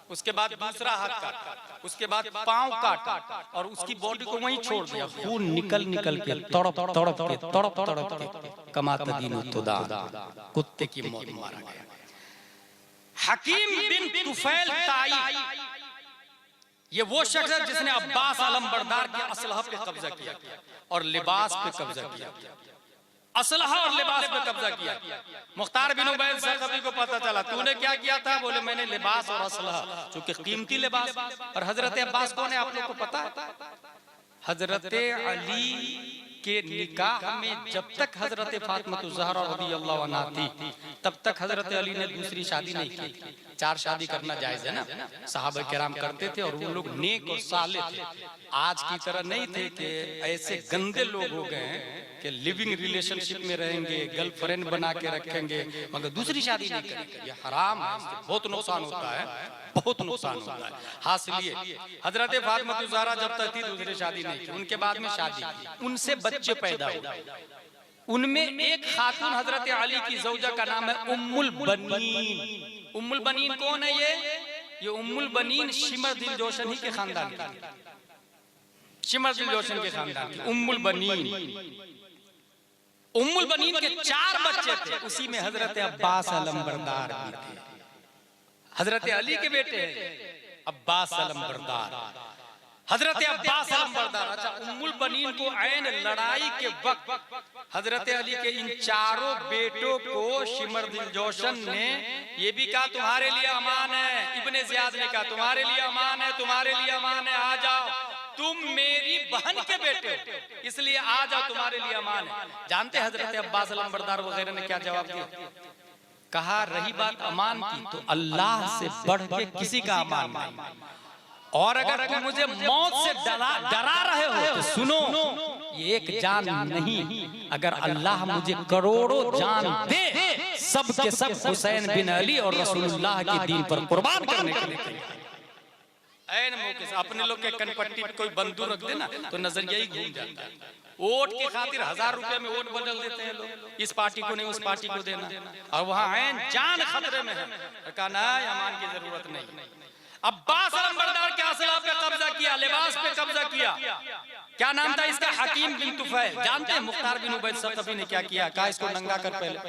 उसके बाद दूसरा हाथ काटा, उसके बाद पांव काटा और उसकी बॉडी को वहीं छोड़ दिया। खून निकल के तड़प के कमाता दीन तुदा, कुत्ते की मौत मारा गया। हकीम बिन तुफैल ताई, ये वो शख्स है जिसने अब्बास आलम बरदार के असलहा पे कब्जा किया और लिबास पे कब्जा किया। असलहा और लिबास पे कब्जा किया। मुख्तार बिन उबैद सक़फ़ी को पता चला तूने क्या किया था? बोले मैंने लिबास और असलहा, चूंकि कीमती लिबास। और हजरत अब्बास कौन है आप लोग को पता है? हजरत अली के निकाह में जब तक हजरत फातिमा ज़हरा रज़ियल्लाहु अन्हा थी तब तक हजरत अली ने दूसरी शादी नहीं की थी। 4 शादी करना जायज है ना, सहाबा किराम करते थे और वो लोग नेक और साले थे। आज की तरह नहीं थे कि ऐसे गंदे लोग हो गए हैं कि लिविंग रिलेशनशिप में रहेंगे, गर्लफ्रेंड बना के रखेंगे मगर दूसरी शादी नहीं करेंगे। ये हराम है, बहुत नुकसान होता है, बहुत नुकसान होता है। हासिल ये हजरत फातिमा ज़हरा जब तक थी दूसरी शादी नहीं की, उनके बाद में शादी की, उनसे बच्चे पैदा हुए। उनमें एक खातून हजरत अली की ज़ौजा का नाम है उम्मुल बनीन। उम्मुल बनीन कौन है? ये उम्मुल बनीन शिमर दिल जोशन ही के खानदान की, शिमर दिल जोशन के खानदान की उम्मुल बनीन। उम्मुल बनीन के 4 बच्चे थे, उसी में हजरत अब्बास आलम बरदार भी थे। हजरत अली के बेटे अब्बास आलम बरदार, हजरत अब्बास आलम बरदार। अच्छा, उम्मुल बनीन को ऐन लड़ाई के वक्त हजरत अली के इन 4 बेटों को शिमर दिल जोशन ने ये भी कहा तुम्हारे लिए अमान है। इब्ने ज़ियाद ने कहा तुम्हारे लिए अमान है, तुम्हारे लिए अमान है, आ जाओ, तुम मेरी बहन के बेटे हो इसलिए आ जाओ, तुम्हारे लिए अमान है। जानते हजरत अब्बास आलम बरदार वगैरह ने क्या जवाब दिया? कहा रही बात अमान की तो अल्लाह से बढ़ के किसी का अमान नहीं, और अगर तुम मुझे मौत से डरा रहे हो तो सुनो, ये एक जान नहीं, अगर अल्लाह मुझे करोड़ों जान दे सब के सब हुसैन बिन अली और रसूलुल्लाह के दीन पर कुर्बान करने के लिए। ऐन मौके से अपने लोग के कनपट्टी पे कोई बंदूक रख देना तो नजरिया ही घूम जाता है। वोट के खातिर 1000 रुपए में वोट बदल देते हैं लोग, इस पार्टी को नहीं उस पार्टी को देना, और वहाँ ऐन जान खतरे में है। कहा ना अमान की जरूरत नहीं। अब्बास आलम बरदार के असला पे कब्जा किया, लिबास पे कब्जा किया। क्या नाम था इसका? हकीम बिन तुफैल। जानते हैं मुख्तार बिन उबैद सक़फ़ी ने क्या किया? कहा इसको नंगा कर पहले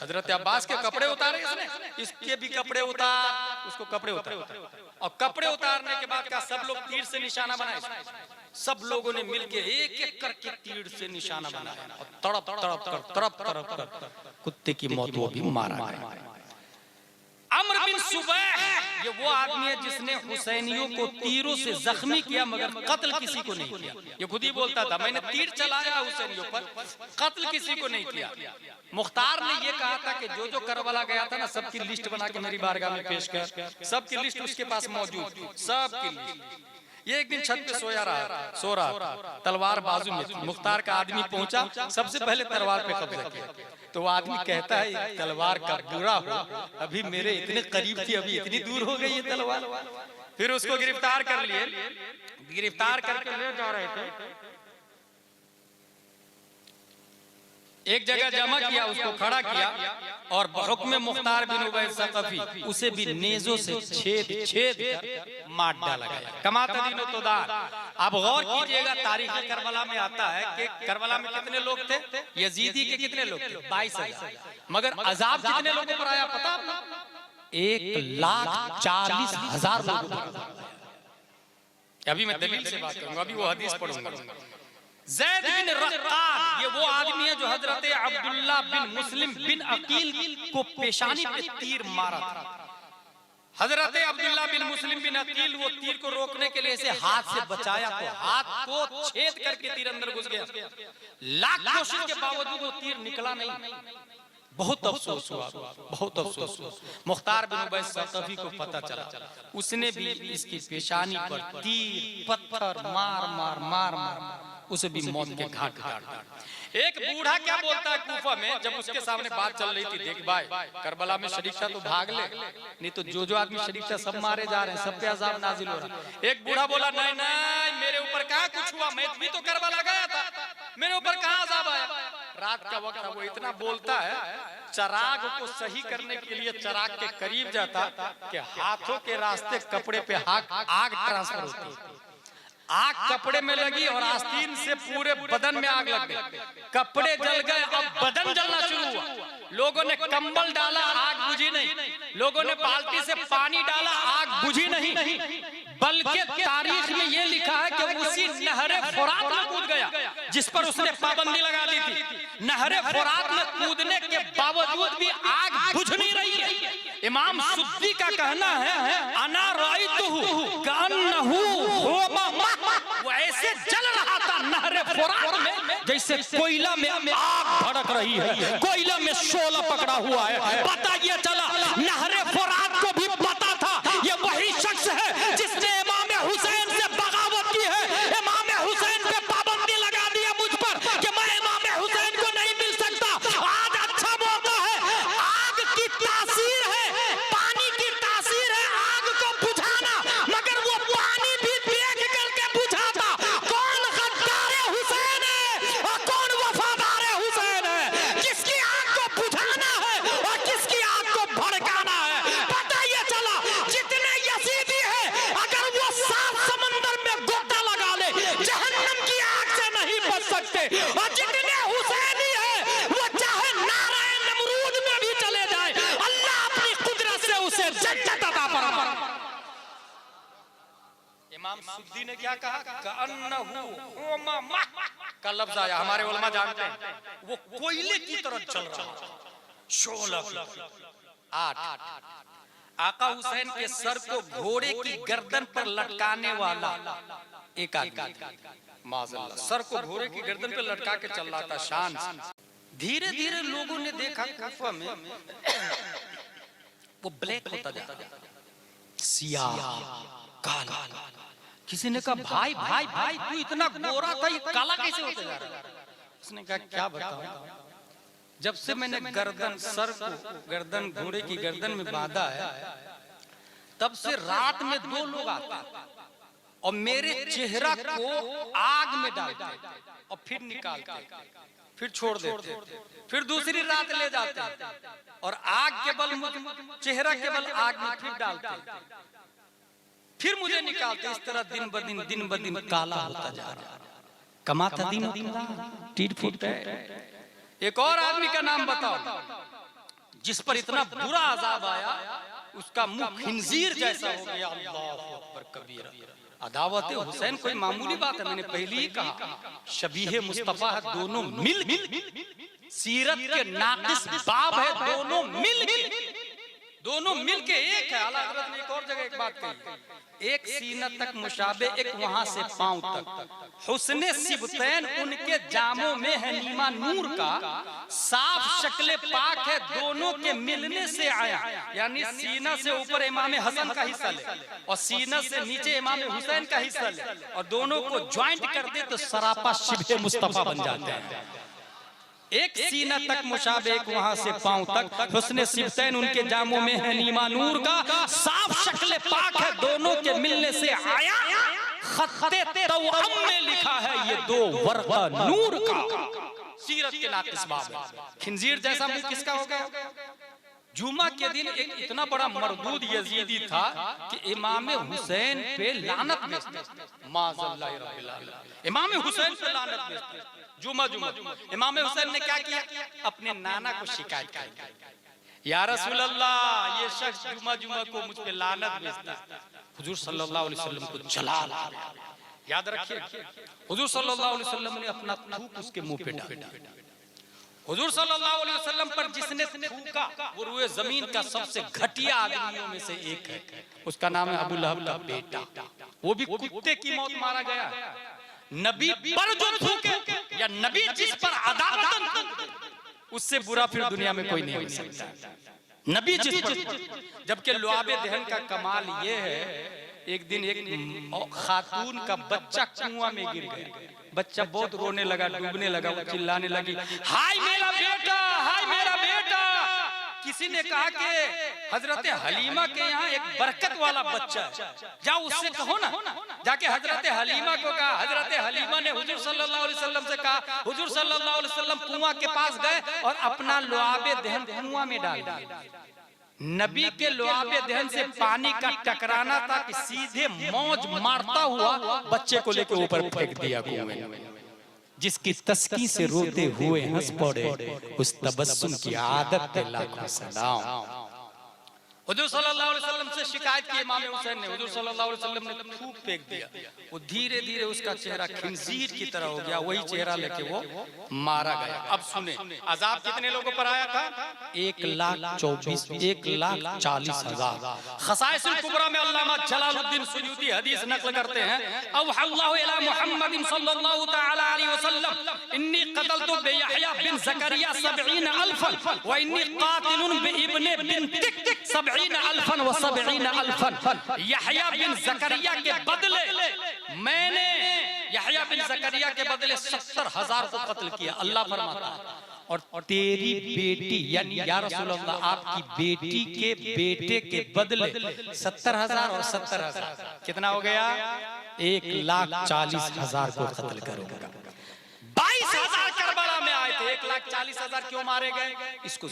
हजरत अब्बास के कपड़े उतारे इसने, इसके भी कपड़े उतार, उसको कपड़े उतार, और कपड़े उतारने के बाद का सब लोग तीर से निशाना बनाए। सब लोगों ने मिलके एक एक करके तीर से निशाना बनाया और तड़प कर कुत्ते की मौत वो भी मारा गया। अम्र बिन सुबैह ये वो आदमी है जिसने हुसैनियों को तीरों से जख्मी किया मगर कत्ल किसी को नहीं किया। ये खुद ही बोलता था मैंने तीर चलाया हुसैनियों पर, कत्ल किसी को नहीं किया। मुख्तार ने ये कहा था कि जो जो करबला गया था ना सबकी लिस्ट बना के मेरी बारगाह में पेश कर, सबकी लिस्ट उसके पास मौजूद थी, सबकी लिस्ट। ये एक दिन छत पे सो रहा था, तलवार बाजू में थी। मुख्तार का आदमी पहुंचा, सबसे पहले तलवार पे कब्जा किया। तो वो आदमी कहता है तलवार का बुरा हो, अभी मेरे इतने करीब थी, अभी इतनी दूर हो गई ये तलवार। फिर उसको गिरफ्तार कर लिए, गिरफ्तार करके ले जा रहे थे, एक जगह जमा किया, उसको खड़ा किया और हुक्म मुख्तार बिन उबैद सक़फ़ी उसे भी नेज़ों से छेद कर मार डाला गया। कमाता दीन तुदार। अब गौर कीजिएगा, तारीख करबला में आता है कि करबला में कितने लोग थे? यजीदी के कितने लोग थे? 22,000। मगर अजाब कितने लोगों पर आया पता आपको? 1,40,000 लोगों पर। अभी मैं दलील से बात करूंगा, अभी वो हदीस पढ़ूंगा। ज़ैद बिन रक़्क़ान ये वो आदमी है जो हजरत अब्दुल्लाह बिन मुस्लिम बिन अकील को पेशानी पे तीर मारा था। हजरत अब्दुल्लाह बिन मुस्लिम बिन अकील वो तीर को रोकने के लिए इसे हाथ से बचाया तो हाथ को छेद करके तीर अंदर घुस गया। लाख कोशिश के बावजूद वो तीर निकला नहीं। बहुत अफसोस हुआ, बहुत अफसोस हुआ। मुख्तार बिन उबैस सक़फ़ी को पता चला, उसने भी इसकी पेशानी पर तीर पत्थर मार मार मार मार उसे भी मौत के घाट उतार दिया। एक बूढ़ा क्या बोलता है कूफा में, जब उसके सामने बात चल रही थी, देख भाई करबला में शरीक था तो भाग ले, नहीं तो जो आदमी शरीक था सब मारे जा रहे हैं, सब पे अज़ाब नाजिल हो रहा है। एक बूढ़ा बोला नहीं नहीं मेरे ऊपर कहाँ कुछ हुआ, मैं भी तो करबला गया था, मेरे ऊपर कहाँ अज़ाब आया। रात का वक्त था, वो इतना बोलता है, चराग को सही करने के लिए चराग के करीब जाता कि हाथों के रास्ते कपड़े पे आग ट्रांसफर होती है। आग कपड़े में लगी और आस्तीन से पूरे बदन में आग लग गई, कपड़े जल गए, अब बदन जलना शुरू हुआ। लोगों ने कंबल डाला, आग बुझी नहीं, लोगों ने बाल्टी से पानी डाला, आग बुझी नहीं, बल्कि तारीख में ये लिखा है कि उसी नहरे फुरात में कूद गया जिस पर उसने पाबंदी लगा दी थी। नहरे फुरात में कूदने के बावजूद भी आग बुझ नहीं रही है। इमाम सुद्दी का कहना है अना रायतुहु कअन्नहु वो ऐसे जल रहा था नहरे फुरात में जैसे कोयला में आग भड़क रही है, कोयला में शोला पकड़ा हुआ है। पता ये चला नहरे फुरात को भी पता था ये वही शख्स है जिसने इमाम हुसैन से बगावत की है। इमाम हुसैन पे पाबंदी लगा दी है मुझ पर कि मैं इमाम हुसैन को नहीं मिल सकता। आज अच्छा मौका है, आग की तासीर है, पानी की तासीर है आग को बुझाना, मगर वो पानी भी देख करके बुझाता। कौन गद्दार हुसैन है और कौन वफादार हुसैन है, किसकी आग को बुझाना है और किसकी आग को भड़काना है। पता ये चला जितने यजीदी है अगर वो 7 समंदर में गोता लगा ले जहन्नम की आग से नहीं बच सकते, और जितने हुसैनी है वो चाहे नारायण नमरूद में भी चले जाए अल्लाह अपनी कुदरत से उसे जन्नत अता फरमाए। इमाम सुद्दी ने क्या कहा, कअन्नहु हुमा का लफ्ज आया, हमारे उलमा जानते हैं वो कोयले की तरह चल रहा है। 8 आका हुसैन के सर को घोड़े की गर्दन पर लटकाने वाला एक आदमी, माज़अल्लाह सर को घोड़े की गर्दन पर लटका के चल रहा था शान से। धीरे धीरे लोगों ने देखा कूफा में वो ब्लैक होता जा रहा, सियाह काला। किसी ने कहा भाई भाई भाई तू इतना गोरा था ये काला कैसे होता जा रहा है। उसने कहा क्या बताऊं, जब से मैंने गर्दन सर को गर्दन घोड़े की गर्दन में बांधा है तब से रात में 2 लोग आते और मेरे चेहरा को आग में डालते और फिर निकालते, फिर छोड़ देते, फिर दूसरी रात ले जाते और आग के बल चेहरा के बल आग में फिर डालते, फिर मुझे निकालते। इस तरह दिन ब दिन काला होता जा रहा। कमा था दिन टीट फूट है। एक और आदमी का नाम बताओ जिस पर इतना बुरा अजाब आया, उसका मुंह खिंजीर जैसा हो गया। अल्लाहु अकबर कबीरा। अदावत हुसैन कोई मामूली बात है, मैंने पहले ही कहा शबीह मुस्तफा है, दोनों मिल सीरत के नाकिस बाब है, दोनों मिल के एक है। आला हज़रत ने एक और जगह एक बात कही, एक सीना तक मुशाबे, एक वहां से पांव तक। हुस्ने सिबतैन उनके जामों में है नीमा नूर का, साफ शक्ल पाक है दोनों के मिलने से आया। यानी सीना से ऊपर इमाम हसन का हिस्सा ले और सीना से नीचे इमाम हुसैन का हिस्सा ले और दोनों को ज्वाइंट कर दे तो सरापा शिबे मुस्तफा बन जाते हैं। एक सीना तक मुशाबे, एक वहां से पांव तक। हुस्ने सिबतैन उनके जामों में है नीमा नूर का, साफ शक्ल पाक है दोनों के मिलने से आया। खत्ते तौअम में लिखा है ये 2 वर्क़ा नूर का। सीरत के नाकिस बाब है। खिंजीर जैसा मुंह किसका होगा। जुमा के दिन एक इतना बड़ा मरदूद यजीदी था कि इमाम हुसैन पे लानत भेजते, माज़अल्लाह रब्बिल आलमीन, इमाम हुसैन पे लानत भेजते। जुमा इमाम हुसैन ने क्या किया, अपने नाना को शिकायत की, या रसूल अल्लाह ये शख्स जुमा को मुझ पे लानत भेजता। हुजूर सल्लल्लाहु अलैहि वसल्लम को जलाल आ गया। याद रखिए हुजूर सल्लल्लाहु अलैहि वसल्लम ने अपना थूक उसके मुंह पे डाला। हुजूर सल्लल्लाहु अलैहि वसल्लम पर जिसने थूका वो रुए जमीन का सबसे घटिया आदमियों में से एक है, उसका नाम है अबू लहब का बेटा। वो भी कुत्ते की मौत मारा गया। नबी पर जो थूके या नबी जिस पर अदावतन उससे बुरा फिर दुनिया में कोई नहीं हो सकता। नबी जिस पर, जबकि लुआबे दहन का कमाल ये है, एक दिन एक खातून का बच्चा कुआं में गिर गया। बच्चा बहुत रोने लगा, डूबने लगा, वो चिल्लाने लगी, हाय मेरा बेटा, हाय मेरा बेटा। किसी ने कहा कि हजरत हलीमा के यहाँ एक बरकत वाला बच्चा है, जाओ उससे कहो ना। जाके हजरत हलीमा को कहा। हजरत हलीमा ने हुजूर सल्लल्लाहु अलैहि वसल्लम से कहा। हुजूर सल्लल्लाहु अलैहि वसल्लम कुआं के पास गए और अपना लुआबे दहन कुआं में डाल दिया। नबी के लुआबे दहन से पानी का टकराना था कि सीधे मौज मारता हुआ बच्चे को लेकर ऊपर फेंक दिया कुएं में। जिसकी तस्की से रोते हुए हंस पड़े, उस तबस्सुम की आदत पे लाखों सलाम। हुजूर सल्लल्लाहु अलैहि वसल्लम से शिकायत की इमाम हुसैन ने। हुजूर सल्लल्लाहु अलैहि वसल्लम ने थूक फेंक दिया। वो धीरे धीरे उसका चेहरा खिंजीर की तरह हो गया। वही चेहरा लेके वो मारा गया। अब सुने, अजाब कितने लोगों पर आया था? 1,40,000। खसाइसुल कुबरा में अल्लामा जलालुद्दीन सुयूती हदीस नकल करते हैं, अवहल्लाहु इला मुहम्मदिन सल्लल्लाहु तआला अलैहि वसल्लम इन्नी क़तलतु बियहया बिन ज़करिया 70,000 व इन्नी क़ातिलुन बिइब्नि बिन्तिक 70,000 व 70,000। यहया बिन ज़करिया के बदले मैंने यहया बिन ज़करिया के बदले 70,000 को कत्ल किया। अल्लाह फरमाता है, और तेरी बेटी यानी या रसूल अल्लाह, आपकी बेटी के बेटे के बदले 70,000 और 70,000 कितना हो गया? 1,40,000 को कत्ल करूंगा। 22,000 करबला में आए थे, 1,40,000 क्यों मारे गए? इसको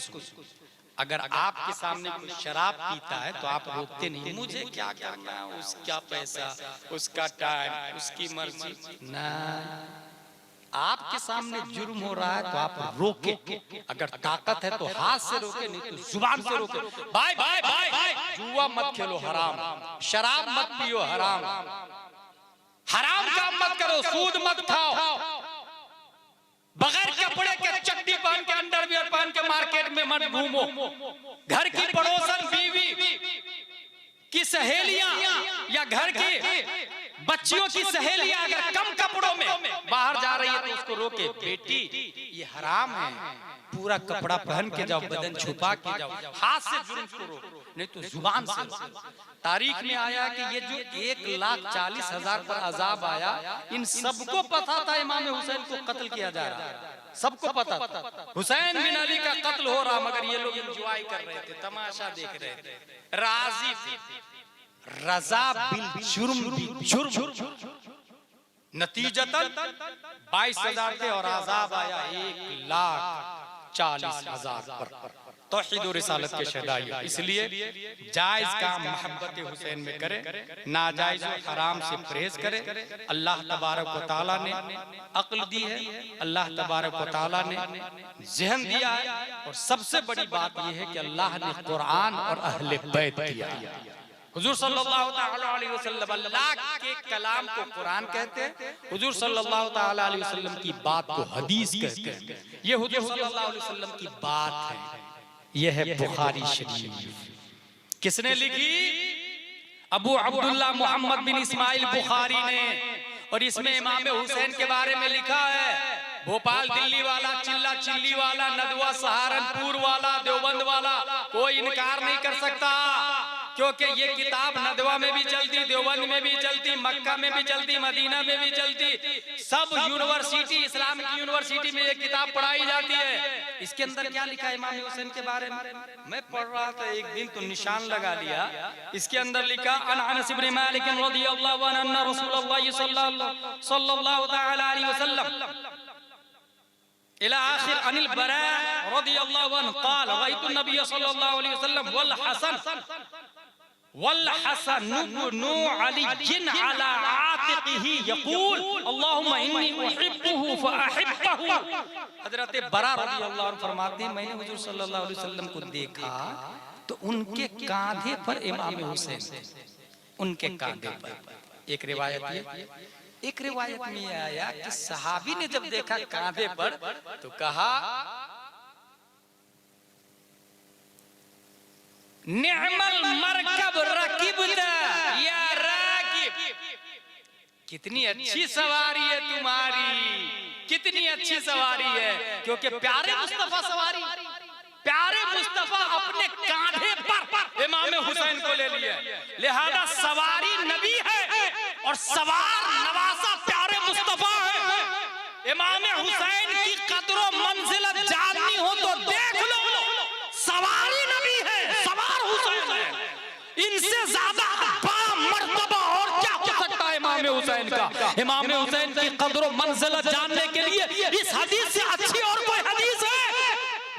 अगर आपके सामने कोई शराब पीता है तो आप रोकते नहीं, मुझे क्या करना, उसका पैसा, उसका टाइम, उसकी मर्जी ना। आपके सामने जुर्म हो रहा है तो आप रोके। अगर ताकत है तो हाथ से रोके, नहीं तो जुबान से रोके। भाई भाई भाई, जुआ मत खेलो हराम, शराब मत पियो हराम, हराम काम मत करो, सूद मत खाओ, बगैर कपड़े के चड्डी पहन के अंडरवियर पहन के मार्केट में मत घूमो। घर की पड़ोसन बीवी की सहेलियां या घर की बच्चियों की सहेलियां अगर कम कपड़ों में बाहर जा रही है तो उसको रोके, बेटी ये हराम है, पूरा कपड़ा पहन के जाओ, बदन छुपा के जाओ, हाथ से जुर्म को रोको, नहीं तो जुबान से। तारीख में आया कि ये जो 1,40,000 पर अजाब आया, इन सबको पता था इमाम हुसैन को कत्ल किया जा रहा है, सबको पता था हुसैन बिन अली का कत्ल हो रहा, मगर ये लोग एंजॉय कर रहे थे, तमाशा देख रहे थे, राजी थे। रजा बिल जुर्म नतीजतन 22,000 थे और अजाब आया 1,40,000 पर। तौहीद और रिसालत के शहदाई, इसलिए जायज काम मोहब्बत हुसैन में करे, नाजायज हराम से परहेज करे। अल्लाह तबारक व तआला ने अक्ल दी है, अल्लाह तबारक व तआला ने ज़हन दिया है, और सबसे बड़ी बात यह है कि अल्लाह ने कुरान और अहले बैत दिया है। हुजूर सल्लल्लाहु तआला अलैहि वसल्लम, अल्लाह के कलाम को कुरान कहते हैं, हुजूर सल्लल्लाहु तआला अलैहि वसल्लम की बात को हदीस कहते हैं। ये हुजूर सल्लल्लाहु अलैहि वसल्लम की बात है, यह है बुखारी शरीफ। किसने लिखी? अबू अब्दुल्ला मोहम्मद बिन इस्माइल बुखारी ने, और इसमें इमाम हुसैन के बारे में लिखा है। भोपाल दिल्ली वाला, चिल्ला चिल्ली वाला, नदवा सहारनपुर वाला, देवबंद वाला कोई इनकार नहीं कर सकता, क्योंकि ये किताब नदवा में भी चलती, देवबंद में भी चलती, मक्का में भी चलती, मदीना में भी चलती, सब यूनिवर्सिटी, इस्लामिक यूनिवर्सिटी में ये किताब पढ़ाई जाती है। इसके अंदर क्या लिखा है इमाम हुसैन के बारे में? मैं पढ़ रहा था एक दिन तो निशान लगा लिया। इसके अंदर लिखा, अन अनस इब्न मालिक रज़ियल्लाहु अन्हु अन्ना रसूलुल्लाह सल्लल्लाहु तआला अलैहि वसल्लम इला आखिर अनिल बरा रज़ियल्लाहु अन्हु क़ाल रअयतु नबी सल्लल्लाहु अलैहि वसल्लम वल हसन इब्न अली अला आतिक़िही यक़ूल अल्लाहुम्मा इन्नी उहिब्बुहु फअहिब्बहु। हज़रत बरा रज़ियल्लाहु अन्हु फरमाते हैं, मैंने हुजूर सल्लल्लाहु अलैहि वसल्लम को देखा तो उनके कांधे पर इमाम हुसैन, उनके कांधे पर। एक रिवायत में आया कि सहाबी ने जब देखा कांधे पर तो कहा, निअमल मरकब रकिबता या राकिब, कितनी अच्छी सवारी है तुम्हारी, कितनी अच्छी सवारी है, क्योंकि प्यारे मुस्तफा सवारी, प्यारे मुस्तफा अपने कांधे पर इमाम हुसैन को ले लिए, लिहाजा सवारी नबी है और सवार नवासा प्यारे मुस्तफा है। इमाम हुसैन की कदर मंजिलत जाननी हो तो देख लो, सवारी नबी है, सवार हुसैन है, इनसे ज्यादा बड़ा मर्तबा और क्या हो सकता है इमाम हुसैन का। इमाम हुसैन की कदर मंजिलत जानने के लिए इस हदीस से अच्छी और कोई हदीस है?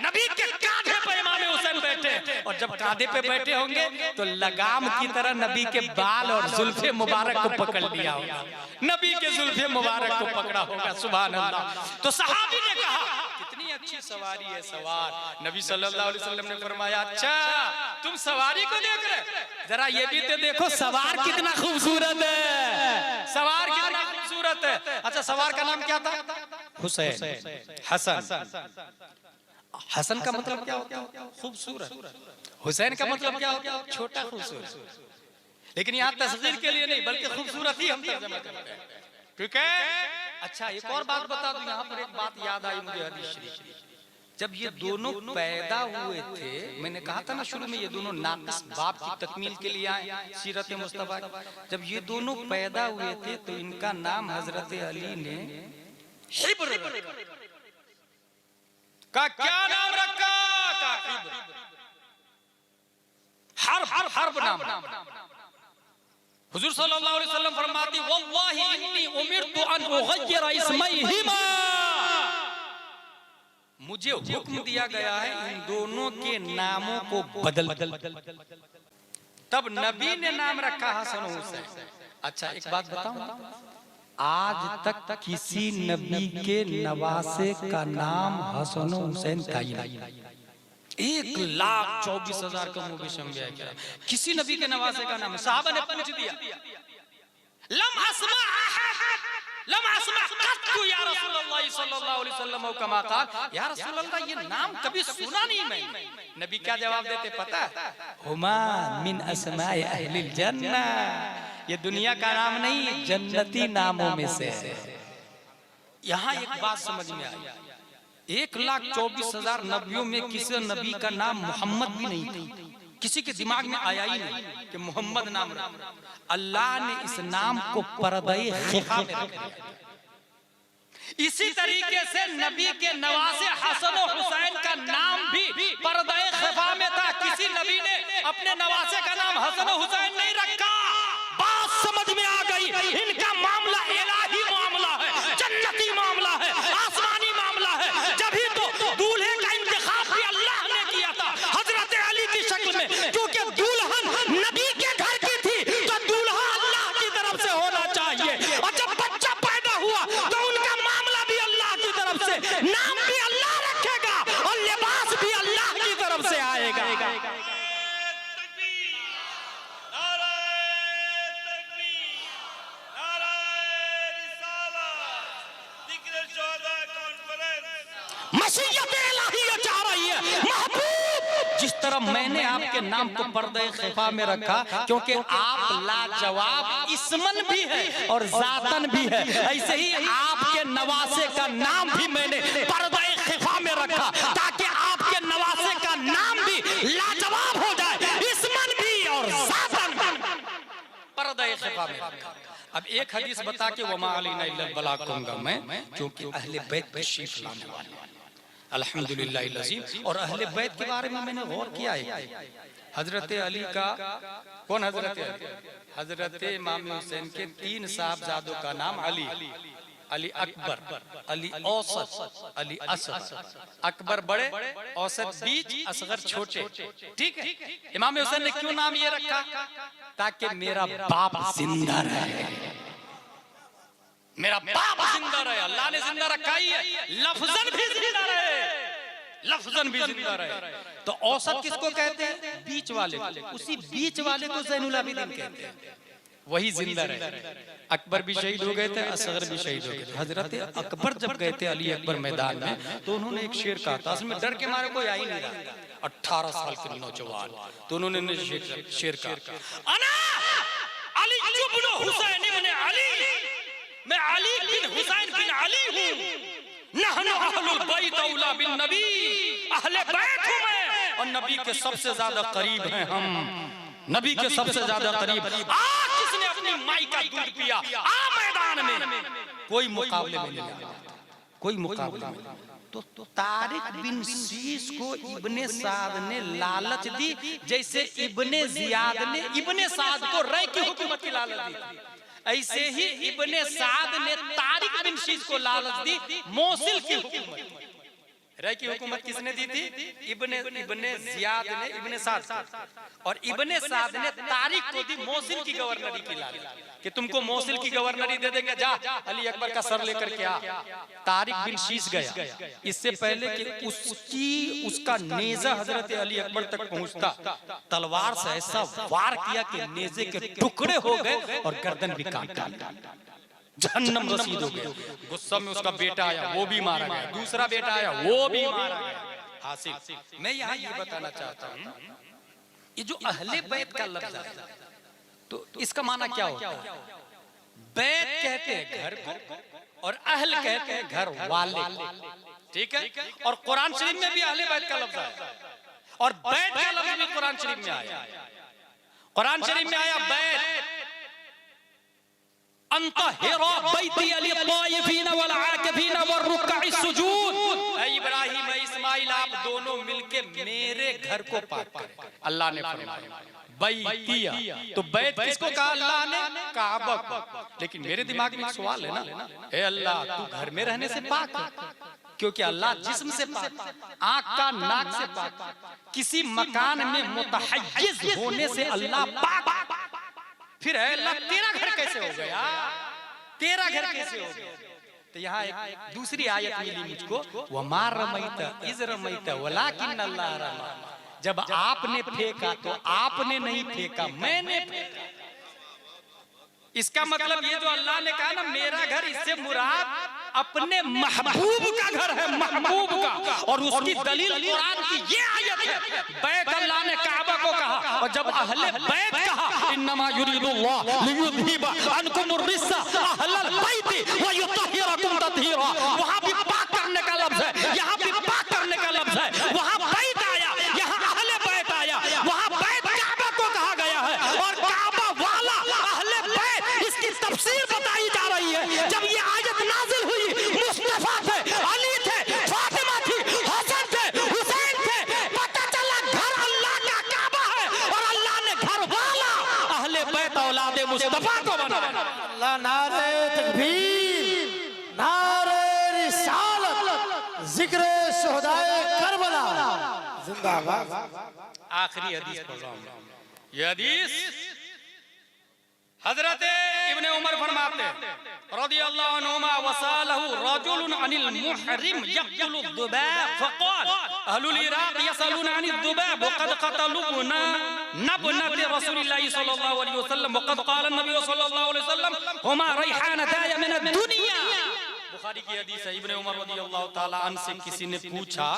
नबी के कांधे पर इमाम हुसैन बैठे, और जब कांधे पे बैठे होंगे तो लगाम की तरह नबी के बाल और जुल्फे मुबारक को पकड़ लिया होगा, नबी के जुल्फे मुबारक को पकड़ा होगा। सुभान अल्लाह। तो सहाबी ने कहा कितनी अच्छी सवारी है सवार। नबी सल्लल्लाहु अलैहि वसल्लम ने फरमाया, अच्छा तुम सवारी को देख रहे, जरा ये भी तो देखो सवार कितना खूबसूरत है, सवार कितना खूबसूरत है। अच्छा सवार का नाम क्या था? हुसैन, हसन। हसन का मतलब क्या होता है? खूबसूरत। हुसैन का मतलब क्या होता है? छोटा खूबसूरत। लेकिन यहाँ तस्वीर के लिए नहीं बल्कि खूबसूरत ही हम तर्जुमा करते हैं, ठीक है। अच्छा एक और बात बता दूं, यहाँ पर एक बात याद आई मुझे हदीस शरीफ। जब ये दोनों पैदा हुए थे, मैंने कहा था ना शुरू में, ये दोनों नाक़िस बाप की तकमील के लिए आए सीरत मुस्तफा। जब ये दोनों पैदा हुए थे तो इनका नाम हजरत अली ने हिब्र का क्या नाम रखा? हर्ब नाम। हुजूर सल्लल्लाहु अलैहि वसल्लम फरमाती, वल्लाहि इन्नी उमिरतु अन उगय्यिरा इस्मैहिमा, मुझे हुक्म दिया गया है इन दोनों के नामों को बदल। तब नबी ने नाम रखा हसन हुसैन। अच्छा एक बात बताऊं, आज तक किसी नबी के नवासे का नाम हसन हुसैन का ही नहीं। 1,24,000 का मुबशम भी है, किसी नबी के नवासे का नाम। साहबा ने पूछ दिया, लम अस्मा कत्तु या रसूलल्लाह सल्लल्लाहु अलैहि वसल्लम कमा क़ाल, या रसूलल्लाह ये नाम कभी सुना नहीं मैंने। नबी क्या जवाब देते पता? हुमा मिन अस्माए अहलिल जन्नह, ये दुनिया का नाम नहीं, जन्नती नामों में से है। यहाँ एक बात समझ में आई, 1,24,000 नबियों में किसी नबी का नाम मोहम्मद भी नहीं था, किसी के दिमाग में आया ही नहीं कि मोहम्मद नाम रखा। अल्लाह ने इस नाम को पर्दे खिफा में रखा। इसी तरीके से नबी के नवासे हसन और हुसैन का नाम भी पर्दे खिफा में था, किसी नबी ने अपने नवासे का नाम हसन और हुसैन नहीं रखा। बात समझ में आ गई, इनका मामला इलाही मामला है, जन्नती मामला है, आसमानी मामला है। जभी तो दूल्हे का इंतखाब भी अल्लाह ने किया था हजरत अली की शक्ल में, क्योंकि दुल्हन नबी के घर की थी तो दूल्हा अल्लाह की तरफ से होना चाहिए। और जब बच्चा पैदा हुआ तो उनका मामला भी अल्लाह की तरफ से, नाम भी अल्लाह रखेगा और लिबास भी अल्लाह की तरफ से आएगा। जिस तरह मैंने आपके नाम को पर्दे खिफा में रखा, क्योंकि आप लाजवाब इस्मन भी है और जातन भी है, ऐसे ही आपके नवासे का नाम भी मैंने पर्दे खिफा में रखा, ताकि आपके नवासे का नाम भी लाजवाब हो जाए, इस्मन भी और जातन भी पर्दे खिफा में रखा। अब एक हदीस बता के वमा अलैना इल्लल बलाग कहूंगा मैं, क्योंकि अहले बैत तशरीफ लाने वाले अल्हम्दुलिल्लाह। और अहले बैत के बारे में मैंने गौर किया है। हजरत अली का कौन? हजरत अली, हजरत इमाम हुसैन के 3 साहबजादों का नाम अली, अली अकबर, अली औसत, अली असगर। अकबर बड़े, औसत बीच, असगर छोटे, ठीक है। इमाम हुसैन ने क्यों नाम ये रखा? ताकि मेरा बाप जिंदा रहे, मेरा बाप जिंदा रहे। अल्लाह ने जिंदा रखा ही है, लफ्जन भी जिंदा रहे, लफ्जन भी जिंदा रहे। तो औसत किसको कहते हैं? बीच वाले को। उसी बीच वाले को ज़ैनुल आबिदीन कहते हैं, वही जिंदा रहे। अकबर भी शहीद हो गए थे, असगर भी शहीद हो गए थे। हजरत अकबर जब गए थे अली अकबर मैदान में तो उन्होंने एक शेर कहा था, उसमें डर के मारे कोई आ ही नहीं रहा, 18 साल के नौजवान, तो उन्होंने शेर कहा, अना अली इब्न हुसैन इब्न अली, मैं अली बिन हुसैन बिन अली हूँ। नहनु अहलुल बैत औला बिन नबी, अहले बैत हूं मैं और नबी के सबसे ज्यादा करीब हैं हम, नबी के सबसे ज्यादा करीब। आज किसने अपनी माई का दूध पिया, आ मैदान में, कोई मुकाबले में नहीं, कोई मुकाबले में। तो तारिक बिन शीश को इब्ने साद ने लालच दी, जैसे इब्ने जियाद ने इब्ने साद को रय की हुकूमत की लालच दी, ऐसे ही इब्ने साद ने तारिक बिन शीश को लालच दी मोसिल की हुकूमत। रय की हुकूमत किसने दी थी? इब्ने जियाद ने इब्ने साद, और इब्ने साद ने तारिक को दी मोसिल की गवर्नरी की लालच कि तुमको मोसिल की गवर्नरी दे देंगे, जा अली अकबर का सर लेकर के आ। तारिक बिन शीश गया, इससे पहले कि उसका नेजा हजरत अली अकबर तक पहुंचता, तलवार से ऐसा वार किया कि नेजे के टुकड़े हो गए और गर्दन भी काट डाली, जहन्नम रसीद हो गया। गुस्सा में उसका बेटा आया, वो भी मारा गया, दूसरा बेटा आया, वो भी मारा गया। हासिल मैं यहाँ ये बताना चाहता हूँ, ये जो अहले बैत का लफ्ज़ है, तो इसका माना क्या होता है? बैत कहते हैं घर को और अहल कहते हैं घर वाले, ठीक है। और कुरान शरीफ में भी अहले बैत का लफ्ज़ है और बैत का लफ्ज़ भी कुरान शरीफ में आया। कुरान शरीफ में आया बैत अंतहिरा बैती लित्ताइफीन वल आकिफीन वरुक्काइ सुजूद। इब्राहिम इस्माइल आप दोनों मिलके मेरे घर को पाक करें, अल्लाह ने फरमाया बैतिया। तो बैत किसको कहा अल्लाह ने? काबा को। लेकिन मेरे दिमाग में एक सवाल है ना, ए अल्लाह तू घर में रहने से पाक है, क्योंकि अल्लाह जिस्म से पाक, आंख का नाक से पाक, किसी मकान में मुतहय्यिज होने से अल्लाह पाक। फिर है अल्लाह तेरा घर कैसे हो गया, तेरा घर कैसे हो गया? तो यहाँ एक दूसरी आयत मिली मुझको, वमा रमैत इज़ रमैत वलाकिन अल्लाह रमा। जब आपने फेंका तो आपने नहीं फेंका, मैंने फेंका। इसका मतलब ये जो अल्लाह ने कहा ना मेरा घर, इससे मुराद अपने महबूब का घर है, महबूब का। और उसकी दलील कुरान की ये आयत है। बैत अल्लाह ने काबा को कहा, और जब अहले बैत कहा इन्नमा युरीदुल्लाह लियुज़हिबा अन्कुम अर्रिज्सा अहलल बैति व युतहिरकुम तत्हीरा। वहां भी पाक करने का लफ्ज है, यहाँ भी पाक करने का लफ्ज है। वहां बैत आया, यहाँ अहले बैत आया। वहां बैत काबा को कहा गया है और काबा वाला अहले बैत, इसकी तफसीर बताई जा रही है। जब ये आयत नाजिल हुई, मुस्तफा थे, अली थे, फातिमा थी, हसन थे, हुसैन थे, पता चला घर अल्लाह का काबा है और अल्लाह ने घर वाला अहले बैत औलादे मुस्तफा को बनाया। अल्लाह नारे तकबीर, नारे रिसालत, जिक्र शुहदाए करबला जिंदाबाद। आखिरी हदीस पढ़ रहा हूं, ये हदीस हजरत इब्ने उमर फरमाते रदियल्लाहु अन्हुमा वसालहु रजुलन अनिल मुहरिम यक़तुलु दुबाब फक़ाल अहलुल इराक़ यसअलून अनिल दुबाब वक़द क़तलूना नबनत रसूलिल्लाहि सल्लल्लाहु अलैहि वसल्लम वक़द क़ाल नबी सल्लल्लाहु अलैहि वसल्लम हुमा रैहानताय मिन दुनिया। बुखारी की हदीस है। इब्ने उमर रदियल्लाहु ताला अन्हु से किसी ने पूछा,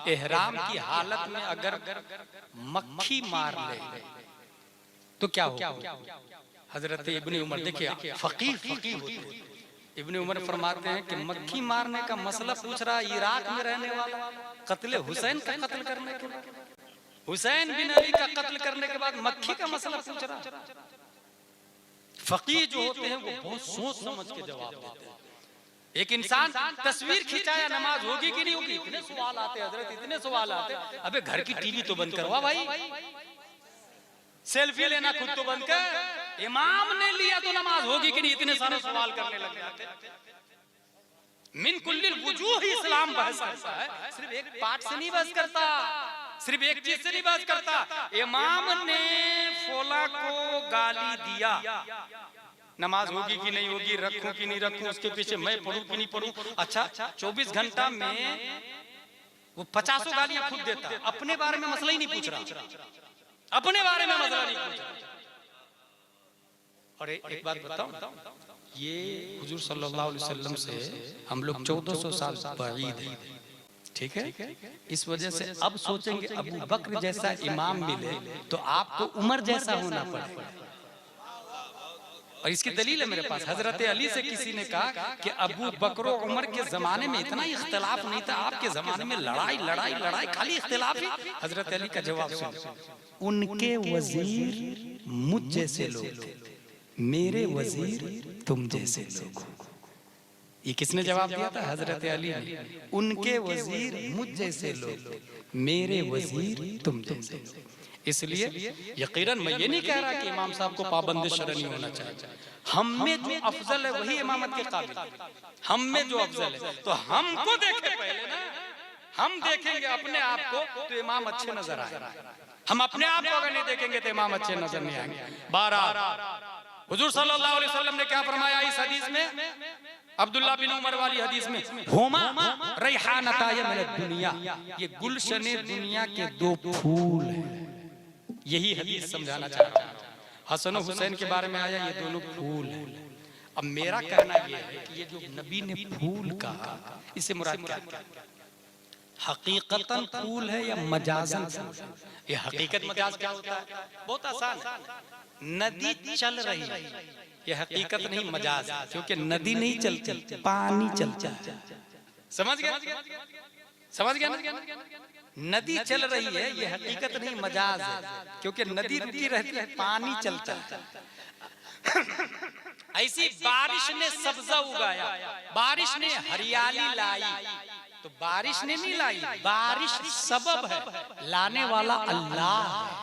इहराम की हालत में अगर मक्खी मार ले तो क्या होगा? हजरत इब्ने उमर देखिए फकीह होते हैं। इब्ने उमर फरमाते हैं कि मक्खी मारने का मसला पूछ रहा है इराक में रहने वाला, कत्ले हुसैन का कत्ल करने के बाद, हुसैन बिन अली का कत्ल करने के बाद मक्खी का मसला पूछ रहा है। फकीह जो होते हैं वो बहुत सोच समझ के जवाब देते हैं। एक इंसान तस्वीर खिंचाया नमाज होगी कि नहीं होगी, इतने सवाल आते हजरत, इतने सवाल आते। अबे घर की टीवी तो बंद करवा भाई, सेल्फी लेना खुद तो बंद कर। इमाम ने लिया तो नमाज होगी कि नहीं, इतने सारे सवाल करने लग जाते। मिन कुल्लिल वुजूह इस्लाम बहस करता है, सिर्फ एक पार्ट से नहीं बहस करता, सिर्फ एक चीज से नहीं बहस करता। इमाम ने फोला को गाली दिया, नमाज होगी कि नहीं होगी, रखूं कि नहीं रखूं, उसके पीछे मैं पढ़ूं कि नहीं पढ़ूं। अच्छा 24 घंटा में वो 50 गालियां खुद देता, अपने बारे में मसला ही नहीं पूछ रहा, अपने बारे में मसला नहीं पूछ रहा। और एक बात बताऊं, ये हुजूर सल्लल्लाहु अलैहि वसल्लम से हम लोग 1400 साल बाद हैं, ठीक है। इस वजह से अब सोचेंगे अबू बकर जैसा इमाम मिले तो आपको उमर जैसा होना पड़ेगा। और इसकी दलील है मेरे पास। हजरत अली से किसी ने कहा कि अबू बकर और उमर के जमाने में इतना इख्तिलाफ नहीं था, आपके जमाने में लड़ाई लड़ाई लड़ाई खाली इख्तिलाफ ही। हजरत अली का जवाब सुन, उनके वजीर मुझ जैसे लोग थे, मेरे वजीर तुम जैसे लोग। ये किसने जवाब दिया था? हजरत अली ने। उनके वजीर मुझ जैसे लोग, मेरे वजीर तुम जैसे लोग। इसलिए यकीनन मैं ये नहीं कह रहा कि इमाम साहब को पाबंद शरअ नहीं होना चाहिए। हम में जो अफजल है वही इमामत के काबिल है। हम में जो अफजल है तो हमको देखे पहले ना, हम देखेंगे अपने आप को तो इमाम अच्छे नजर आएंगे। हम अपने आप को अगर नहीं देखेंगे तो इमाम अच्छे नजर नहीं आएंगे। बहरहाल हुजूर सल्लल्लाहु अलैहि वसल्लम ने क्या फरमाया इस हदीस में, अब्दुल्लाह बिन उमर वाली हदीस में, हुमा रैहानताय मिनद दुनिया, ये गुलशने दुनिया के दो फूल हैं। यही हदीस समझाना चाहता हूं। हसन और हुसैन के बारे में आया, ये दोनों फूल हैं। अब मेरा कहना यह है कि ये जो नबी ने फूल कहा, इससे मुराद क्या है? हकीकतन फूल है या मजाजन फूल? ये हकीकत मजाज क्या होता है? बहुत आसान है। नदी चल रही है, ये हकीकत नहीं मजाज है, क्योंकि नदी नहीं चलती, पानी चलता है। समझ गया? समझ गया ना? नदी चल रही है, ये हकीकत नहीं मजाज है, क्योंकि नदी रुकी रहती है, पानी चलता है। ऐसी बारिश ने सब्जा उगाया, बारिश ने हरियाली लाई, तो बारिश ने नहीं लाई, बारिश सबब है, लाने वाला अल्लाह है।